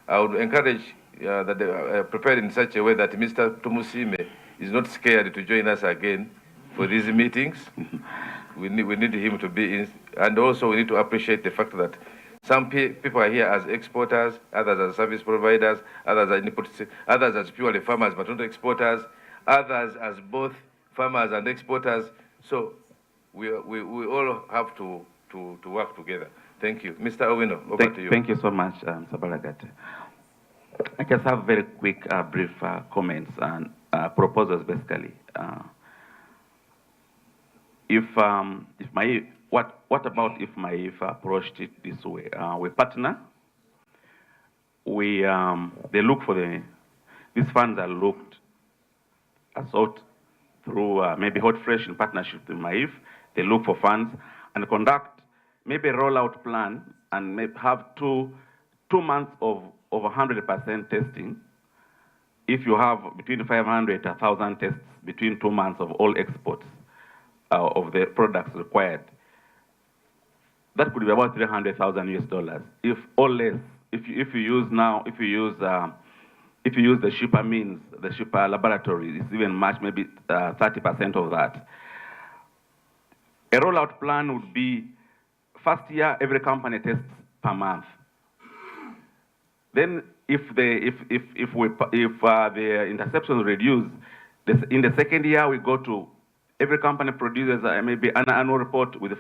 I would encourage that they are prepared in such a way that Mr. Tumusime is not scared to join us again for these meetings. We need him to be in, and also we need to appreciate the fact that some people are here as exporters, others as service providers, others as purely farmers but not exporters, others as both farmers and exporters. So we all have to work together. Thank you. Mr. Owino, over to you. Thank you so much, Sabalagat. I just have very quick, brief comments and proposals, basically. What about if MAIF approached it this way? We partner. They look for these funds are sought through maybe Hot Fresh in partnership with MAIF. They look for funds and conduct maybe a rollout plan and maybe have two months of 100% testing. If you have between 500 to 1,000 tests between 2 months of all exports of the products required, that could be about $300,000 if or less. If you use the cheaper means, the cheaper laboratories, it's even much, maybe 30% of that. A rollout plan would be first year every company tests per month. Then if the interceptions reduce, in the second year we go to every company produces maybe an annual report with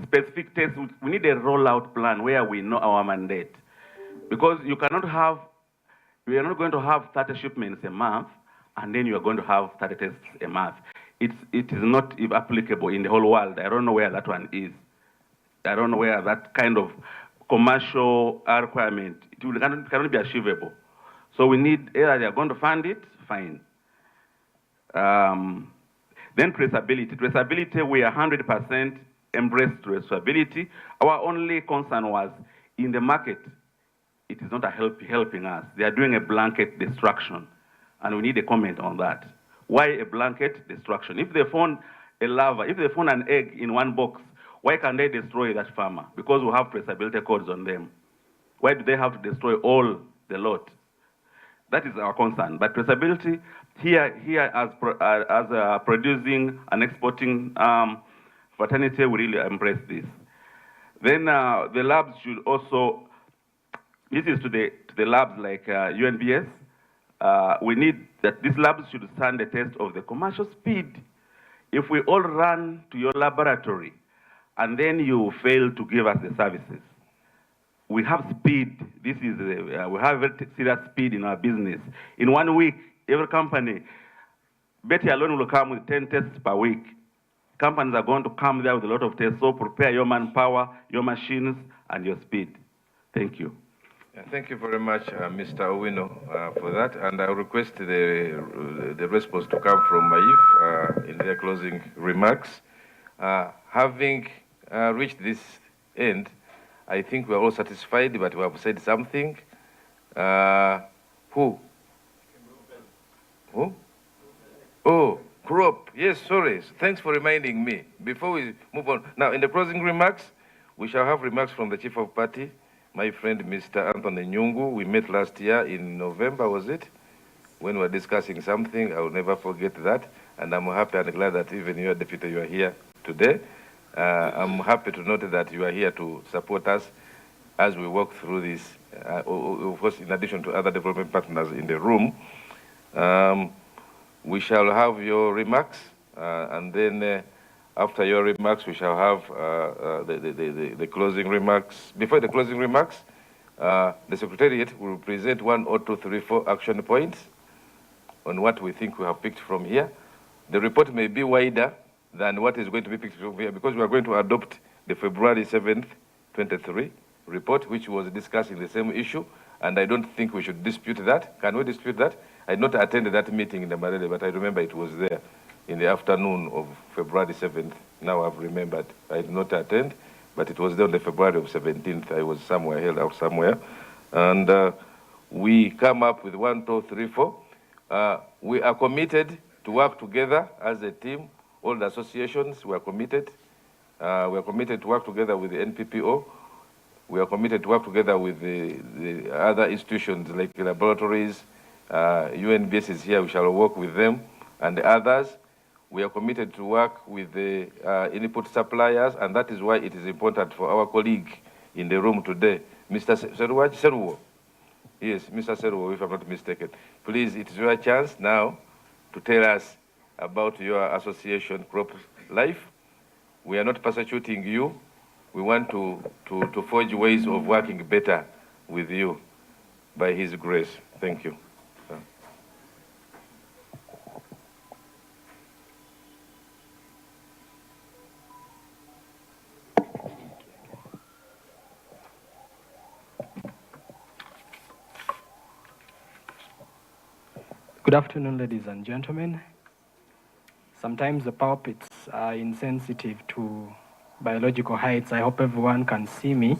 specific tests. We need a rollout plan where we know our mandate, because we are not going to have 30 shipments a month and then you are going to have 30 tests a month. It is not applicable in the whole world. I don't know where that one is. I don't know where that kind of commercial requirement, cannot be achievable. So we need, either they are going to fund it, fine. Then traceability. Traceability, we are 100% embrace traceability. Our only concern was in the market, it is not helping us. They are doing a blanket destruction, and we need a comment on that. Why a blanket destruction? If they found a larva, if they found an egg in one box, why can't they destroy that farmer? Because we have traceability codes on them. Why do they have to destroy all the lot? That is our concern. But traceability, here as producing and exporting fraternity, we really embrace this. Then the labs should also, this is to the labs like UNBS, we need that these labs should stand the test of the commercial speed. If we all run to your laboratory and then you fail to give us the services, we have speed. This is we have very serious speed in our business. In 1 week, every company, Betty alone will come with 10 tests per week. Companies are going to come there with a lot of tests, so prepare your manpower, your machines, and your speed. Thank you. Thank you very much, Mr. Owino, for that. And I request the response to come from MAIF in their closing remarks. Having reached this end, I think we are all satisfied, but we have said something. Who? Oh, Crop, yes, sorry. Thanks for reminding me. Before we move on, now in the closing remarks, we shall have remarks from the Chief of Party, my friend Mr. Anthony Nyungu. We met last year in November, was it? When we were discussing something, I will never forget that. And I'm happy and glad that even you, Deputy, you are here today. I'm happy to note that you are here to support us as we walk through this, of course, in addition to other development partners in the room. We shall have your remarks, and then after your remarks, we shall have the closing remarks. Before the closing remarks, the Secretariat will present 1 or 2, 3, 4 action points on what we think we have picked from here. The report may be wider than what is going to be picked from here because we are going to adopt the February 7th, 23 report, which was discussing the same issue, and I don't think we should dispute that. Can we dispute that? I did not attend that meeting in the Marele, but I remember it was there in the afternoon of February 7th. Now I've remembered. I did not attend, but it was there on the February of 17th. I was somewhere, held out somewhere. And we come up with 1, 2, 3, 4. We are committed to work together as a team. All the associations, we are committed. We are committed to work together with the NPPO. We are committed to work together with the other institutions like laboratories. UNBS is here, we shall work with them and the others. We are committed to work with the input suppliers, and that is why it is important for our colleague in the room today, Mr. Seruo. Yes, Mr. Seruo, if I'm not mistaken. Please, it is your chance now to tell us about your association, Crop Life. We are not persecuting you. We want to forge ways of working better with you by His grace. Thank you. Good afternoon, ladies and gentlemen. Sometimes the pulpits are insensitive to biological heights. I hope everyone can see me.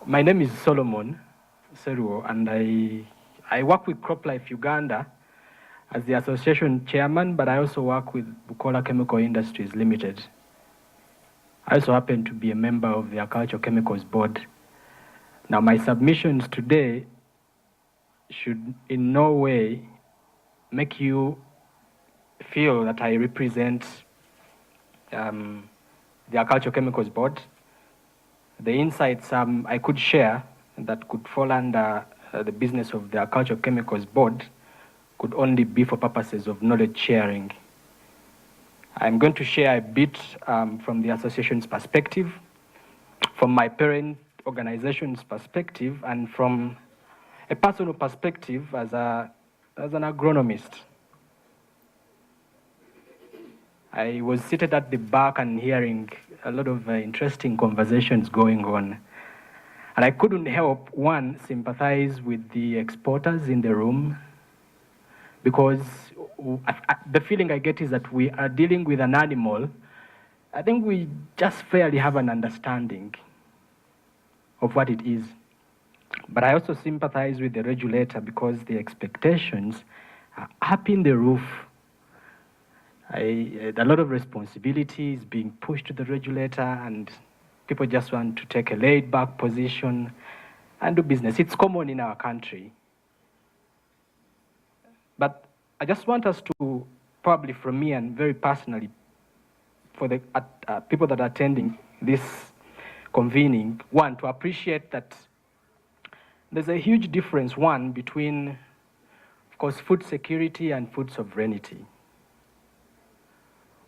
My name is Solomon Seruo, and I work with CropLife Uganda as the association chairman, but I also work with Bukola Chemical Industries Limited. I also happen to be a member of the Agricultural Chemicals Board. Now, my submissions today should in no way make you feel that I represent the Agricultural Chemicals Board. The insights I could share that could fall under the business of the Agricultural Chemicals Board could only be for purposes of knowledge sharing. I'm going to share a bit from the association's perspective, from my parent organization's perspective, and from a personal perspective as an agronomist. I was seated at the back and hearing a lot of interesting conversations going on. And I couldn't help, one, sympathize with the exporters in the room, because the feeling I get is that we are dealing with an animal. I think we just fairly have an understanding of what it is. But I also sympathize with the regulator because the expectations are up in the roof. A lot of responsibility is being pushed to the regulator, and people just want to take a laid-back position and do business. It's common in our country. But I just want us to, probably from me and very personally, for the people that are attending this convening, one, to appreciate that there's a huge difference, one, between, of course, food security and food sovereignty.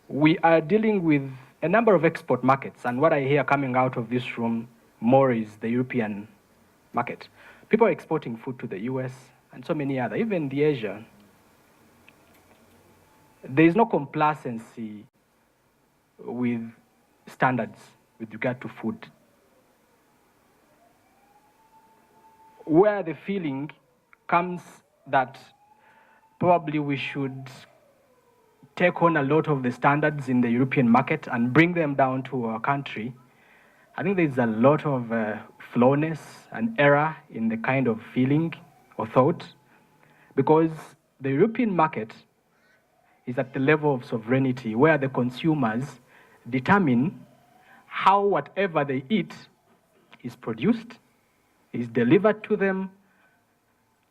We are dealing with a number of export markets, and what I hear coming out of this room more is the European market. People are exporting food to the US and so many other, even the Asia. There is no complacency with standards with regard to food. Where the feeling comes that probably we should take on a lot of the standards in the European market and bring them down to our country, I think there's a lot of flawness and error in the kind of feeling or thought, because the European market is at the level of sovereignty where the consumers determine how whatever they eat is produced, is delivered to them,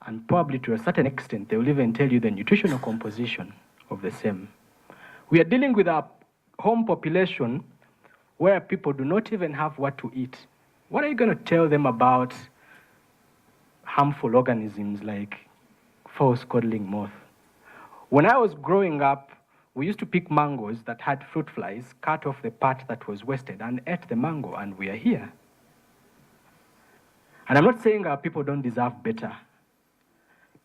and probably to a certain extent, they will even tell you the nutritional composition of the same. We are dealing with a home population where people do not even have what to eat. What are you going to tell them about harmful organisms like false codling moth? When I was growing up, we used to pick mangoes that had fruit flies, cut off the part that was wasted, and ate the mango, and we are here. And I'm not saying our people don't deserve better,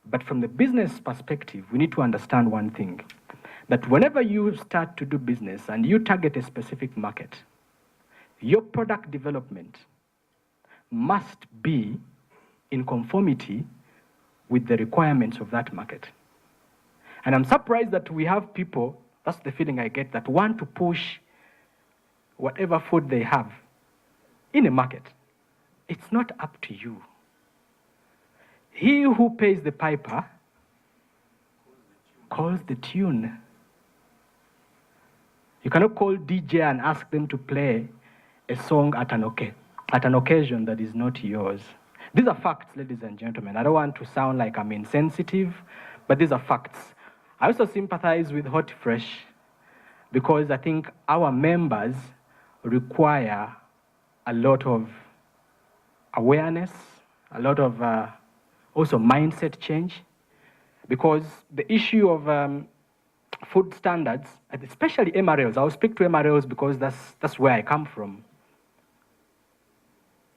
but from the business perspective, we need to understand one thing, that whenever you start to do business and you target a specific market, your product development must be in conformity with the requirements of that market. And I'm surprised that we have people, that's the feeling I get, that want to push whatever food they have in a market. It's not up to you. He who pays the piper calls the tune. You cannot call DJ and ask them to play a song at an occasion that is not yours. These are facts, ladies and gentlemen. I don't want to sound like I'm insensitive, but these are facts. I also sympathize with Hot Fresh because I think our members require a lot of awareness, a lot of also mindset change, because the issue of food standards, especially MRLs, I'll speak to MRLs because that's where I come from.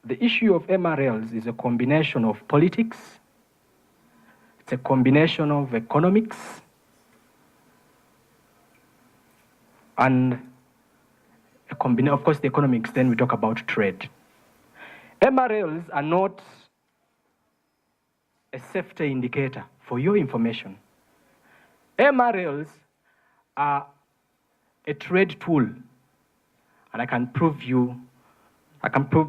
The issue of MRLs is a combination of politics, it's a combination of economics, and of course the economics, then we talk about trade. MRLs are not a safety indicator for your information. MRLs are a trade tool, and I can prove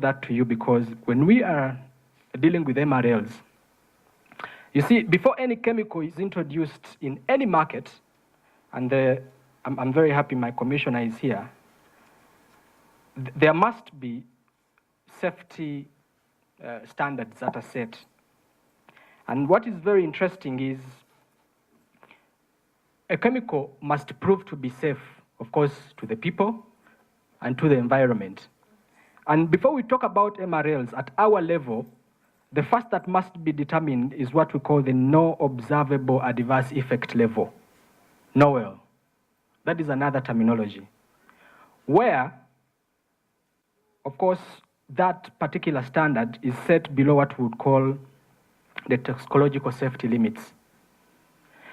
that to you because when we are dealing with MRLs, you see, before any chemical is introduced in any market, and I'm very happy my commissioner is here, there must be safety standards that are set. And what is very interesting is a chemical must prove to be safe, of course, to the people and to the environment. And before we talk about MRLs at our level, the first that must be determined is what we call the no observable adverse effect level, NOEL. That is another terminology, where, of course, that particular standard is set below what we would call the toxicological safety limits.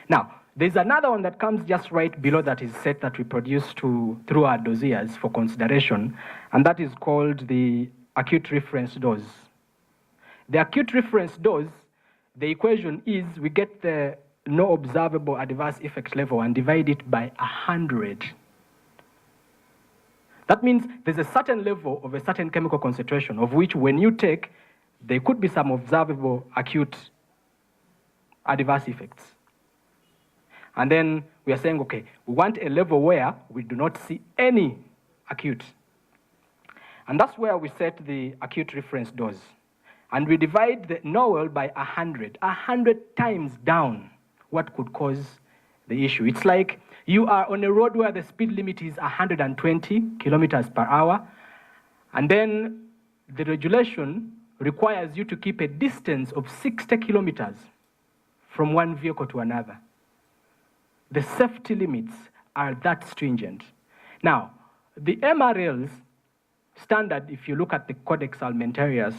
Now, there's another one that comes just right below that is set that we produce through our dossiers for consideration, and that is called the acute reference dose. The acute reference dose, the equation is we get the no observable adverse effect level and divide it by 100. That means there's a certain level of a certain chemical concentration of which when you take, there could be some observable acute adverse effects. And then we are saying, okay, we want a level where we do not see any acute. And that's where we set the acute reference dose. And we divide the NOEL by 100 times down what could cause the issue. It's like you are on a road where the speed limit is 120 kilometers per hour, and then the regulation requires you to keep a distance of 60 kilometers from one vehicle to another. The safety limits are that stringent. Now, the MRL's standard, if you look at the Codex Alimentarius,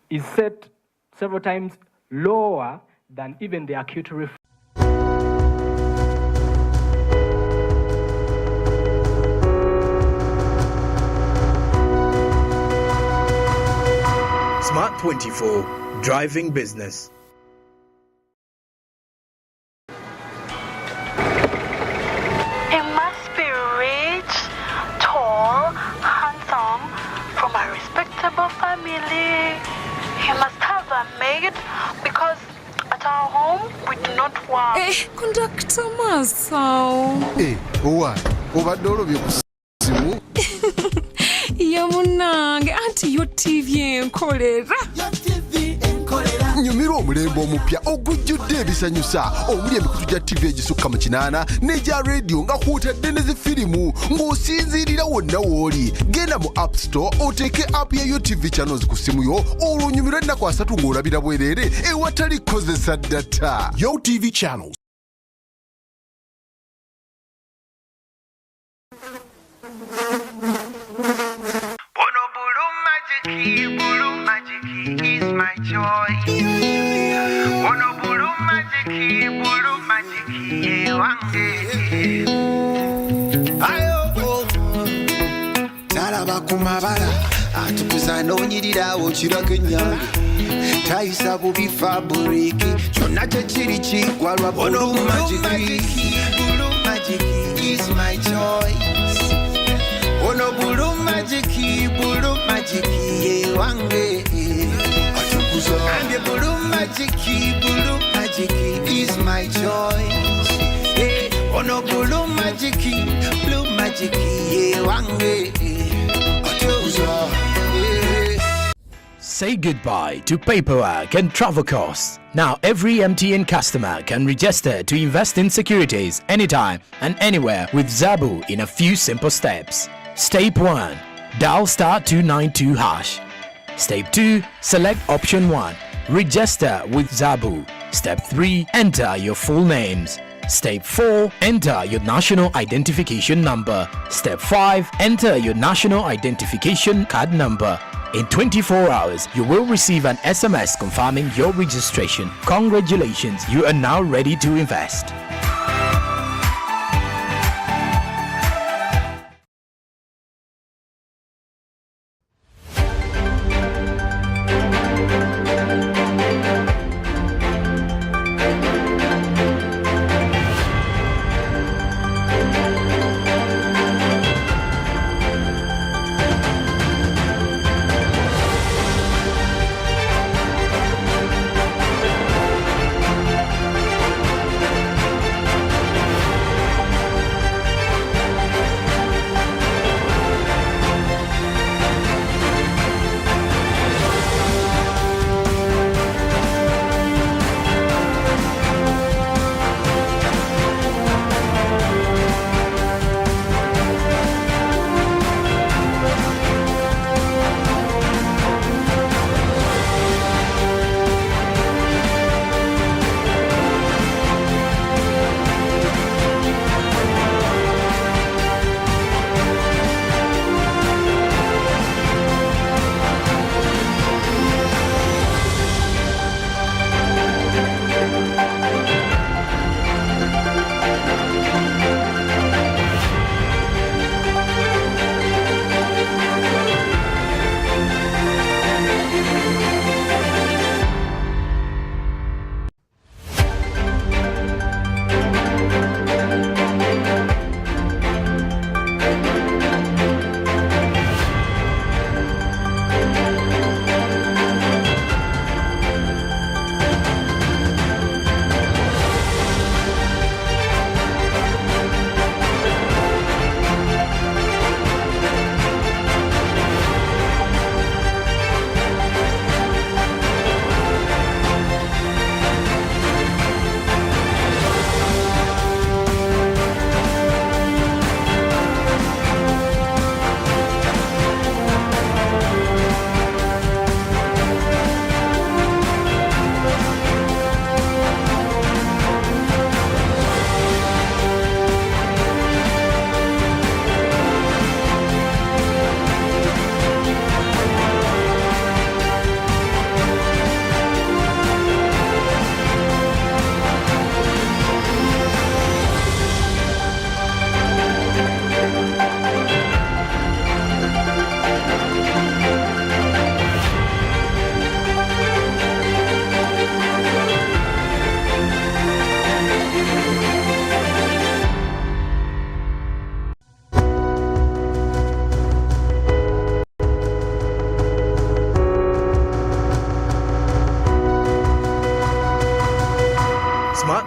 is set several times lower than even the acute reference. Smart 24, driving business. He must be rich, tall, handsome, from a respectable family. He must have a maid because at our home with not one. Conductor Masao. What? Obadde olobye ku simu? Yamunange, anti yo TV enkolera. Nyumirwa omulembe omupya ogujjudde ebisanyusa omuli emikutu gya TV egisukka mu 8 n'egya radio nga kwotadde ne zifirimu ng'osinziirira wonna w'oli. Genda mu App Store oteeke app ya GOTV channels ku simu yo olwo onyumirwe ennaku 3 ng'olabira bwereere ewatali kozesa data. GOTV channels. Blue magic is my joy. Ono blue magic, wange. Ayo, nalaba ku mabala atukuza n'onyirirawo kirako ennyange tayisa bubi faburiki kyonna kyekiri kigwa lwa blue magic. Blue magic is my choice. Ono blue magic, wange. And the blue magic is my choice. Hey, ono blue magic, wange. Say goodbye to paperwork and travel costs. Now every MTN customer can register to invest in securities anytime and anywhere with Zabu in a few simple steps. Step 1. Dial *292#. Step 2. Select option 1. Register with Zabu. Step 3. Enter your full names. Step 4. Enter your national identification number. Step 5. Enter your national identification card number. In 24 hours, you will receive an SMS confirming your registration. Congratulations, you are now ready to invest.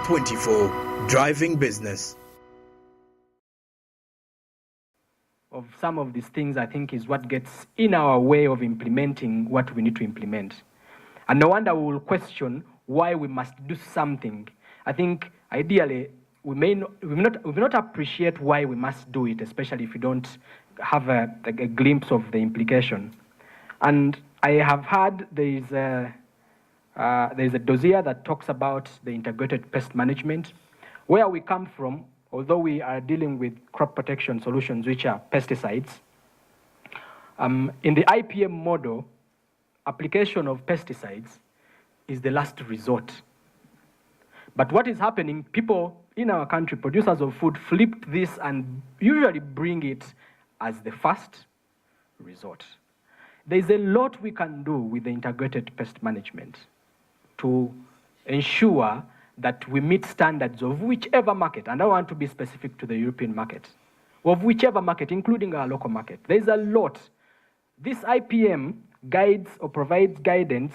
2024, driving business. Of some of these things, I think, is what gets in our way of implementing what we need to implement. And no wonder we will question why we must do something. I think, ideally, we may not appreciate why we must do it, especially if we don't have a glimpse of the implication. And I have heard there's a dossier that talks about the integrated pest management. Where we come from, although we are dealing with crop protection solutions, which are pesticides, in the IPM model, application of pesticides is the last resort. But what is happening, people in our country, producers of food, flipped this and usually bring it as the first resort. There's a lot we can do with the integrated pest management to ensure that we meet standards of whichever market, and I want to be specific to the European market, of whichever market, including our local market. There's a lot. This IPM guides or provides guidance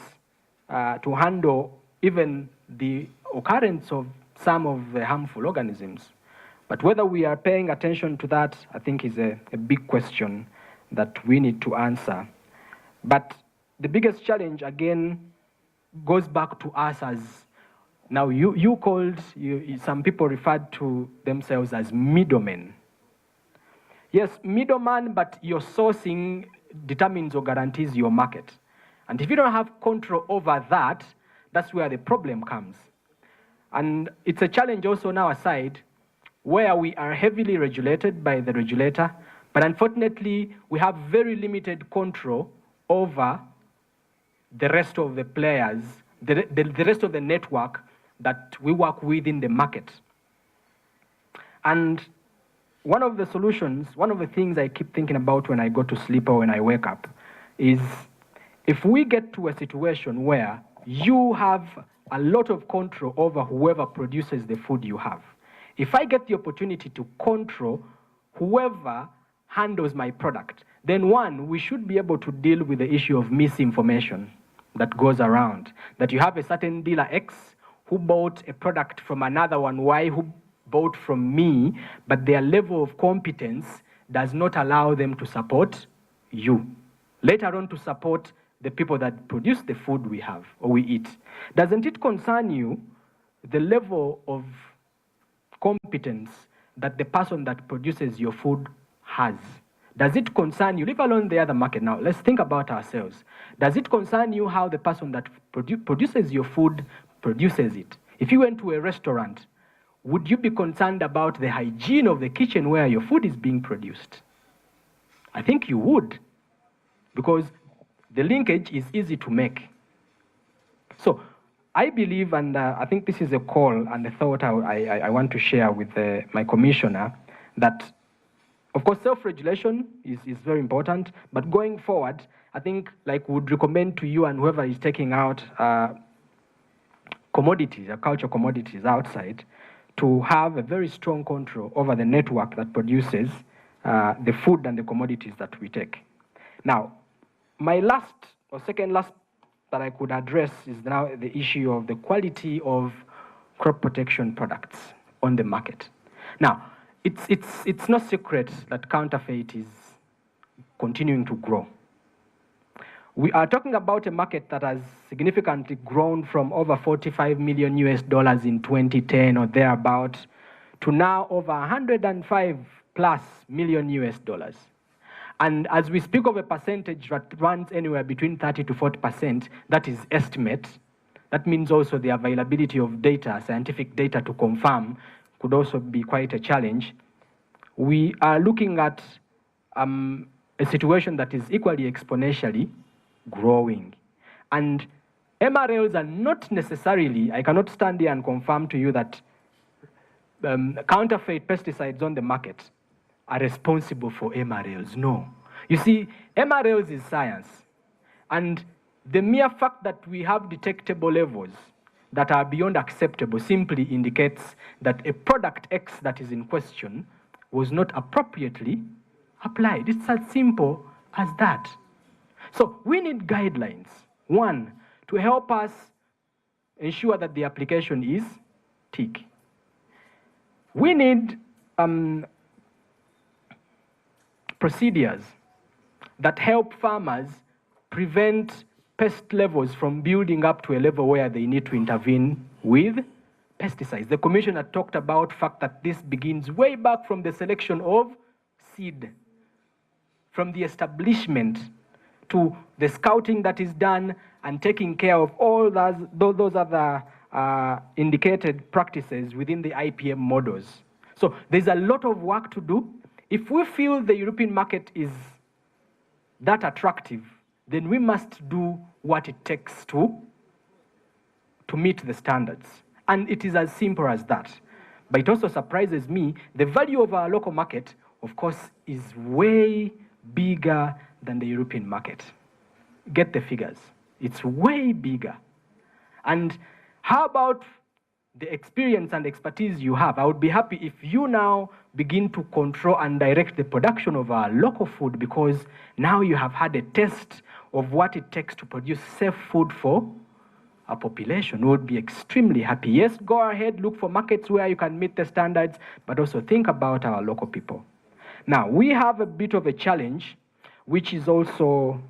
to handle even the occurrence of some of the harmful organisms. But whether we are paying attention to that, I think, is a big question that we need to answer. But the biggest challenge, again, goes back to us as, now some people referred to themselves as middlemen. Yes, middleman, but your sourcing determines or guarantees your market. And if you don't have control over that, that's where the problem comes. And it's a challenge also on our side, where we are heavily regulated by the regulator, but unfortunately, we have very limited control over the rest of the players, the rest of the network that we work with in the market. And one of the solutions, one of the things I keep thinking about when I go to sleep or when I wake up is, if we get to a situation where you have a lot of control over whoever produces the food you have, if I get the opportunity to control whoever handles my product, then one, we should be able to deal with the issue of misinformation that goes around. That you have a certain dealer X who bought a product from another one Y who bought from me, but their level of competence does not allow them to support you. Later on, to support the people that produce the food we have or we eat. Doesn't it concern you the level of competence that the person that produces your food has? Does it concern you, leave alone the other market now, let's think about ourselves. Does it concern you how the person that produces your food produces it? If you went to a restaurant, would you be concerned about the hygiene of the kitchen where your food is being produced? I think you would, because the linkage is easy to make. So I believe, and I think this is a call and a thought I want to share with my commissioner, that of course self-regulation is very important, but going forward, I think, like, would recommend to you and whoever is taking out commodities, agricultural commodities outside, to have a very strong control over the network that produces the food and the commodities that we take. Now, my last or second last that I could address is now the issue of the quality of crop protection products on the market. Now, it's no secret that counterfeit is continuing to grow. We are talking about a market that has significantly grown from over $45 million in 2010 or thereabout to now over $105+ million. And as we speak of a percentage that runs anywhere between 30 to 40%, that is estimate. That means also the availability of data, scientific data to confirm, could also be quite a challenge. We are looking at a situation that is equally exponentially growing. And MRLs are not necessarily, I cannot stand here and confirm to you that counterfeit pesticides on the market are responsible for MRLs. No. You see, MRLs is science. And the mere fact that we have detectable levels that are beyond acceptable simply indicates that a product X that is in question was not appropriately applied. It's as simple as that. So we need guidelines. One, to help us ensure that the application is tick. We need procedures that help farmers prevent pest levels from building up to a level where they need to intervene with pesticides. The commissioner talked about the fact that this begins way back from the selection of seed, from the establishment to the scouting that is done and taking care of all those other indicated practices within the IPM models. So there's a lot of work to do. If we feel the European market is that attractive, then we must do what it takes to meet the standards. And it is as simple as that. But it also surprises me, the value of our local market, of course, is way bigger than the European market. Get the figures. It's way bigger. And how about the experience and expertise you have? I would be happy if you now begin to control and direct the production of our local food, because now you have had a taste of what it takes to produce safe food for a population. We would be extremely happy. Yes, go ahead, look for markets where you can meet the standards, but also think about our local people. Now, we have a bit of a challenge, which is also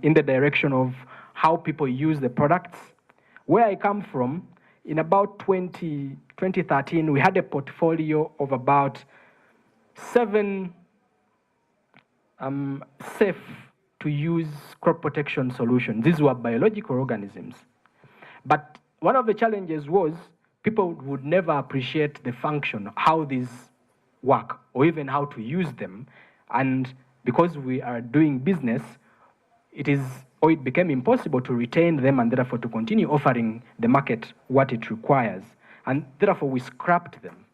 in the direction of how people use the products. Where I come from, in about 2013, we had a portfolio of about 7 safe to use crop protection solutions. These were biological organisms. But one of the challenges was people would never appreciate the function, how these work, or even how to use them. And because we are doing business, it became impossible to retain them and therefore to continue offering the market what it requires. And therefore we scrapped them.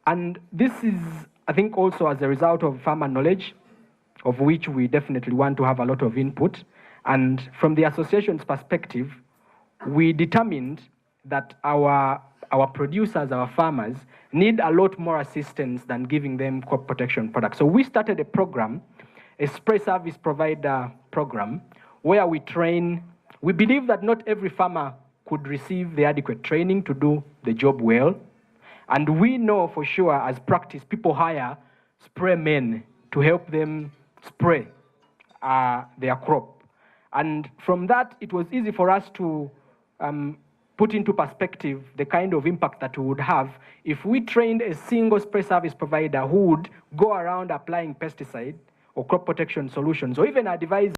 And this is, I think, also as a result of farmer knowledge, of which we definitely want to have a lot of input. And from the association's perspective, we determined that our producers, our farmers, need a lot more assistance than giving them crop protection products. So we started a program, a spray service provider program, where we train. We believe that not every farmer could receive the adequate training to do the job well. And we know for sure, as practice, people hire spray men to help them spray their crop. And from that, it was easy for us to put into perspective the kind of impact that we would have if we trained a single spray service provider who would go around applying pesticide or crop protection solutions, or even advise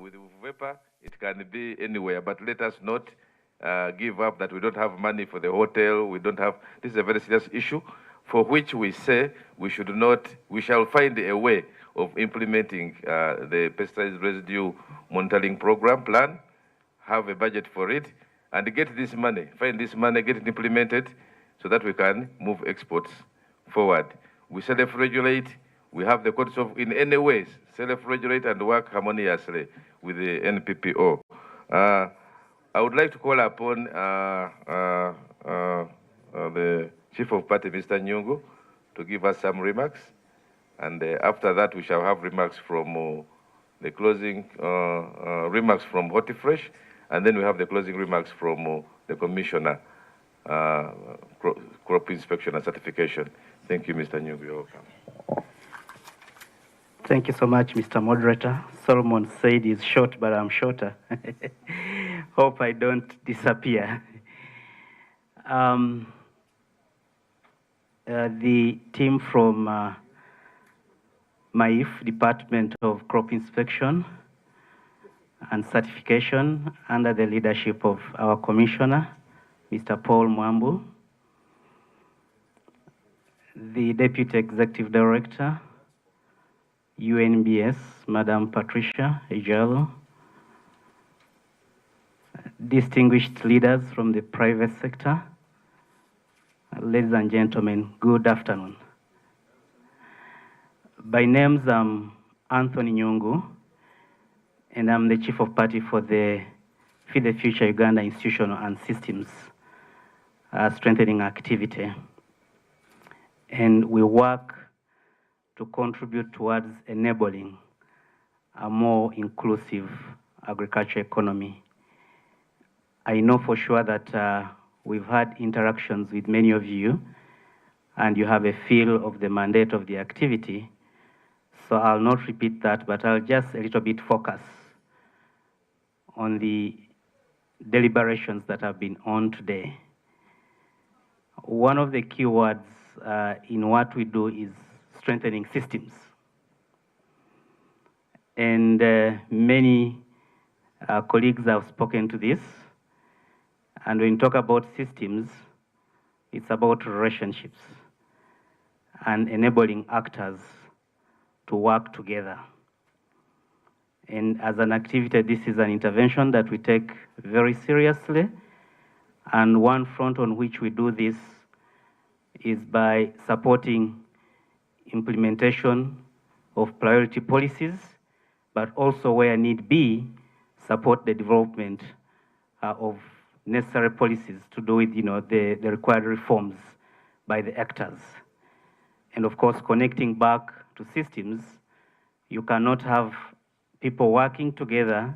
With vapor, it can be anywhere, but let us not give up that we don't have money for the hotel. We don't have. This is a very serious issue, for which we say we should not. We shall find a way of implementing the pesticide residue monitoring program plan, have a budget for it, and get this money. Find this money, get it implemented, so that we can move exports forward. We self-regulate. We have the codes of, in any ways, self-regulate and work harmoniously with the NPPO. I would like to call upon the Chief of Party, Mr. Nyungu, to give us some remarks. And after that, we shall have remarks from the closing remarks from Hortifresh, and then we have the closing remarks from the Commissioner, Crop Inspection and Certification. Thank you, Mr. Nyungu. You're welcome. Thank you so much, Mr. Moderator. Solomon said he's short, but I'm shorter. Hope I don't disappear. The team from MAIF, Department of Crop Inspection and Certification, under the leadership of our Commissioner, Mr. Paul Mwambu, the Deputy Executive Director, UNBS, Madam Patricia Ejalo, distinguished leaders from the private sector, ladies and gentlemen, good afternoon. By names, I'm Anthony Nyungu, and I'm the Chief of Party for the Feed the Future Uganda Institutional and Systems Strengthening Activity. And we work to contribute towards enabling a more inclusive agriculture economy. I know for sure that we've had interactions with many of you, and you have a feel of the mandate of the activity. So I'll not repeat that, but I'll just a little bit focus on the deliberations that have been on today. One of the key words in what we do is strengthening systems. And many colleagues have spoken to this. And when you talk about systems, it's about relationships and enabling actors to work together. And as an activity, this is an intervention that we take very seriously. And one front on which we do this is by supporting implementation of priority policies, but also where need be, support the development of necessary policies to do with the required reforms by the actors. And of course, connecting back to systems, you cannot have people working together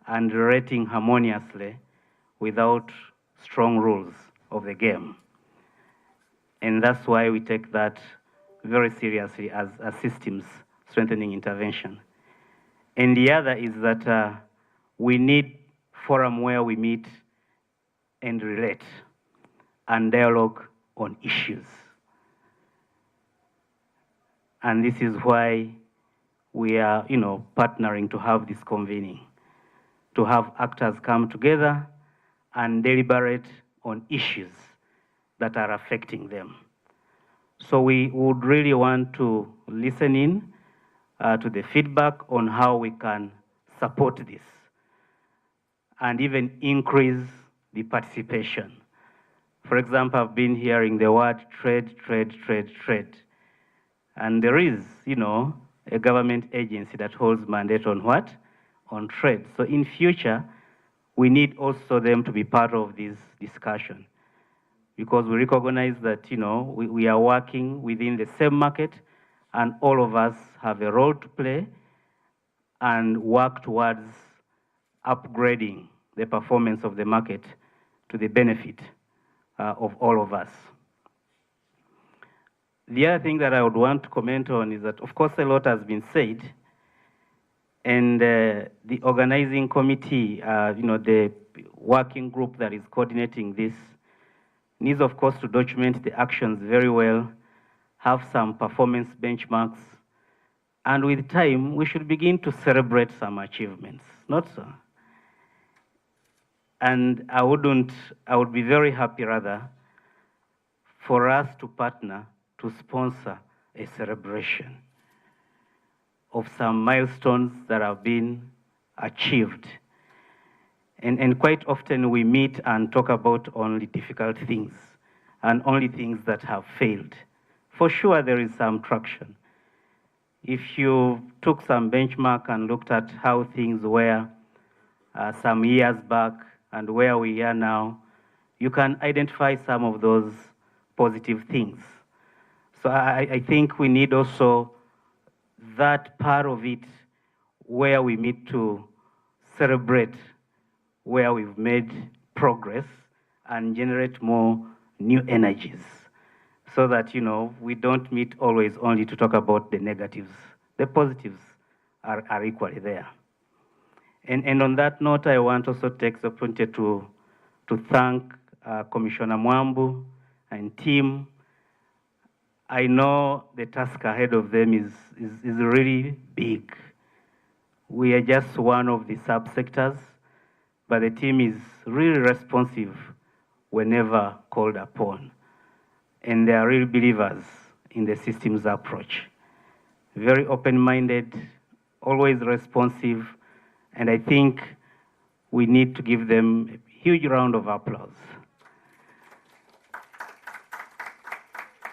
and relating harmoniously without strong rules of the game. And that's why we take that very seriously as a systems strengthening intervention. And the other is that we need forum where we meet and relate and dialogue on issues. And this is why we are, partnering to have this convening, to have actors come together and deliberate on issues that are affecting them. So we would really want to listen in to the feedback on how we can support this and even increase the participation. For example, I've been hearing the word trade. And there is, a government agency that holds mandate on what? On trade. So in future, we need also them to be part of this discussion, because we recognize that, we are working within the same market, and all of us have a role to play and work towards upgrading the performance of the market to the benefit of all of us. The other thing that I would want to comment on is that, of course, a lot has been said, and the organizing committee, the working group that is coordinating this, needs, of course, to document the actions very well, have some performance benchmarks, And with time, we should begin to celebrate some achievements, not so? And I would be very happy rather for us to partner to sponsor a celebration of some milestones that have been achieved. And quite often we meet and talk about only difficult things and only things that have failed. For sure, there is some traction. If you took some benchmark and looked at how things were some years back and where we are now, you can identify some of those positive things. So I think we need also that part of it where we need to celebrate where we've made progress and generate more new energies so that, we don't meet always only to talk about the negatives. The positives are equally there. And on that note, I want also to take the opportunity to thank Commissioner Mwambu and team. I know the task ahead of them is really big. We are just one of the subsectors, but the team is really responsive whenever called upon. And they are real believers in the systems approach. Very open-minded, always responsive, and I think we need to give them a huge round of applause.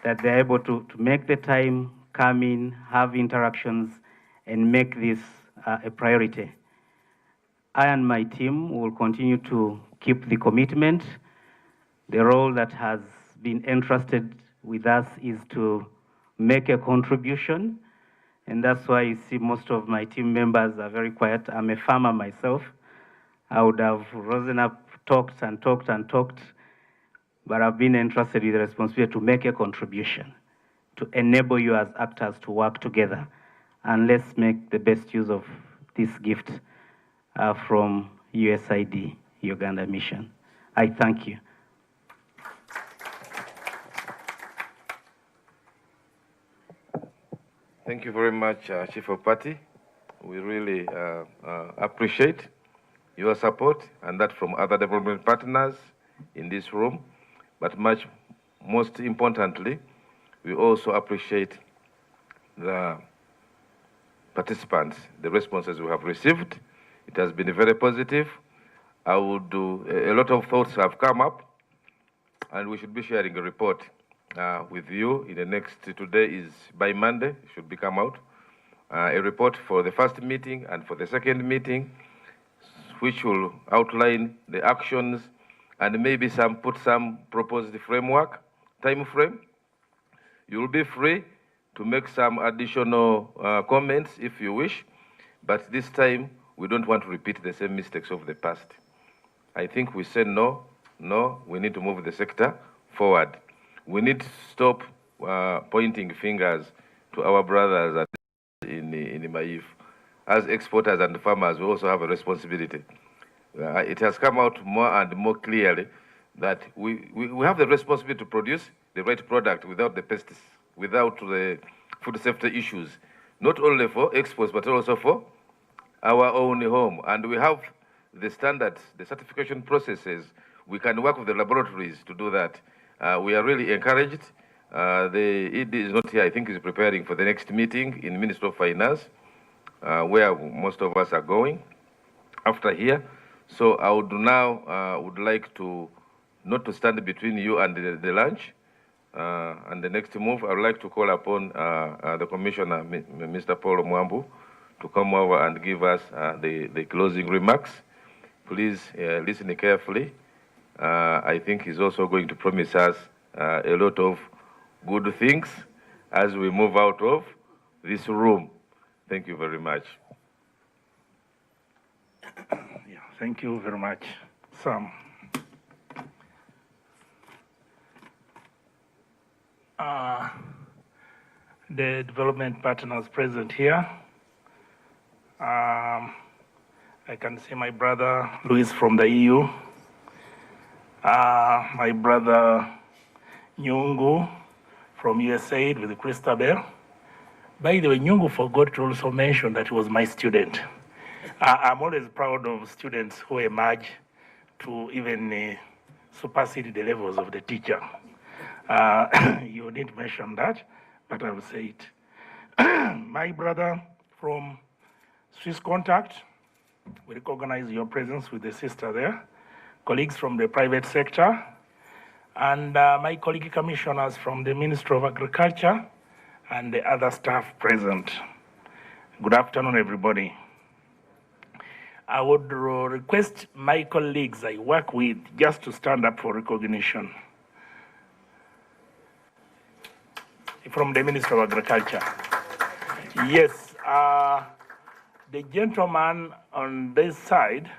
That they're able to make the time, come in, have interactions, and make this a priority. I and my team will continue to keep the commitment. The role that has been entrusted with us is to make a contribution, and that's why you see most of my team members are very quiet. I'm a farmer myself. I would have risen up, talked and talked and talked, but I've been entrusted with the responsibility to make a contribution, to enable you as actors to work together, and let's make the best use of this gift from USAID Uganda Mission. I thank you. Thank you very much, Chief of Party. We really appreciate your support and that from other development partners in this room. But most importantly, we also appreciate the participants, the responses we have received. It has been very positive. A lot of thoughts have come up, and we should be sharing a report with you in the next, today is by Monday, it should be come out, a report for the first meeting and for the second meeting, which will outline the actions and maybe put some proposed framework, time frame. You will be free to make some additional comments if you wish, but this time we don't want to repeat the same mistakes of the past. I think we said no, we need to move the sector forward. We need to stop pointing fingers to our brothers in Maif. As exporters and farmers, we also have a responsibility. It has come out more and more clearly that we have the responsibility to produce the right product without the pests, without the food safety issues, not only for exports, but also for our own home. And we have the standards, the certification processes. We can work with the laboratories to do that. We are really encouraged. The ED is not here, I think he's preparing for the next meeting in Ministry of Finance, where most of us are going after here. So I would now would like to not to stand between you and the lunch. And the next move, I would like to call upon the Commissioner, Mr. Paul Mwambu, to come over and give us the closing remarks. Please listen carefully. I think he's also going to promise us a lot of good things as we move out of this room. Thank you very much. Yeah, thank you very much, Sam. The development partners present here. I can see my brother Luis from the EU, my brother Nyungu from USAID with Christabel, By the way, Nyungu forgot to also mention that he was my student. I'm always proud of students who emerge to even supersede the levels of the teacher. You didn't mention that, but I will say it. My brother from Swiss Contact, we recognize your presence with the sister there, colleagues from the private sector, and my colleague commissioners from the Ministry of Agriculture and the other staff present. Good afternoon, everybody. I would request my colleagues I work with just to stand up for recognition. From the Ministry of Agriculture. Yes, the gentleman on this side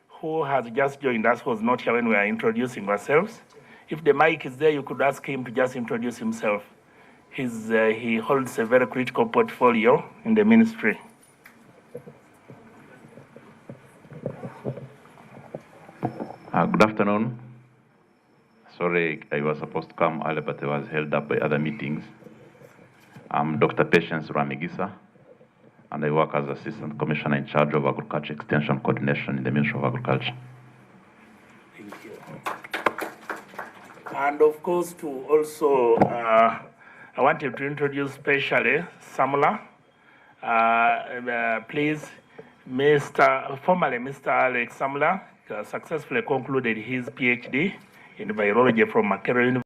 who has just joined us was not here when we were introducing ourselves. If the mic is there, you could ask him to just introduce himself. He holds a very critical portfolio in the ministry. Good afternoon. Sorry, I was supposed to come earlier, but I was held up by other meetings. I'm Dr. Patience Ramigisa, and I work as Assistant Commissioner in charge of Agriculture Extension Coordination in the Ministry of Agriculture. Thank you. And of course, to also, I wanted to introduce specially Samula. Please, formerly Mr. Alex Samula successfully concluded his PhD in biology from Makerere University.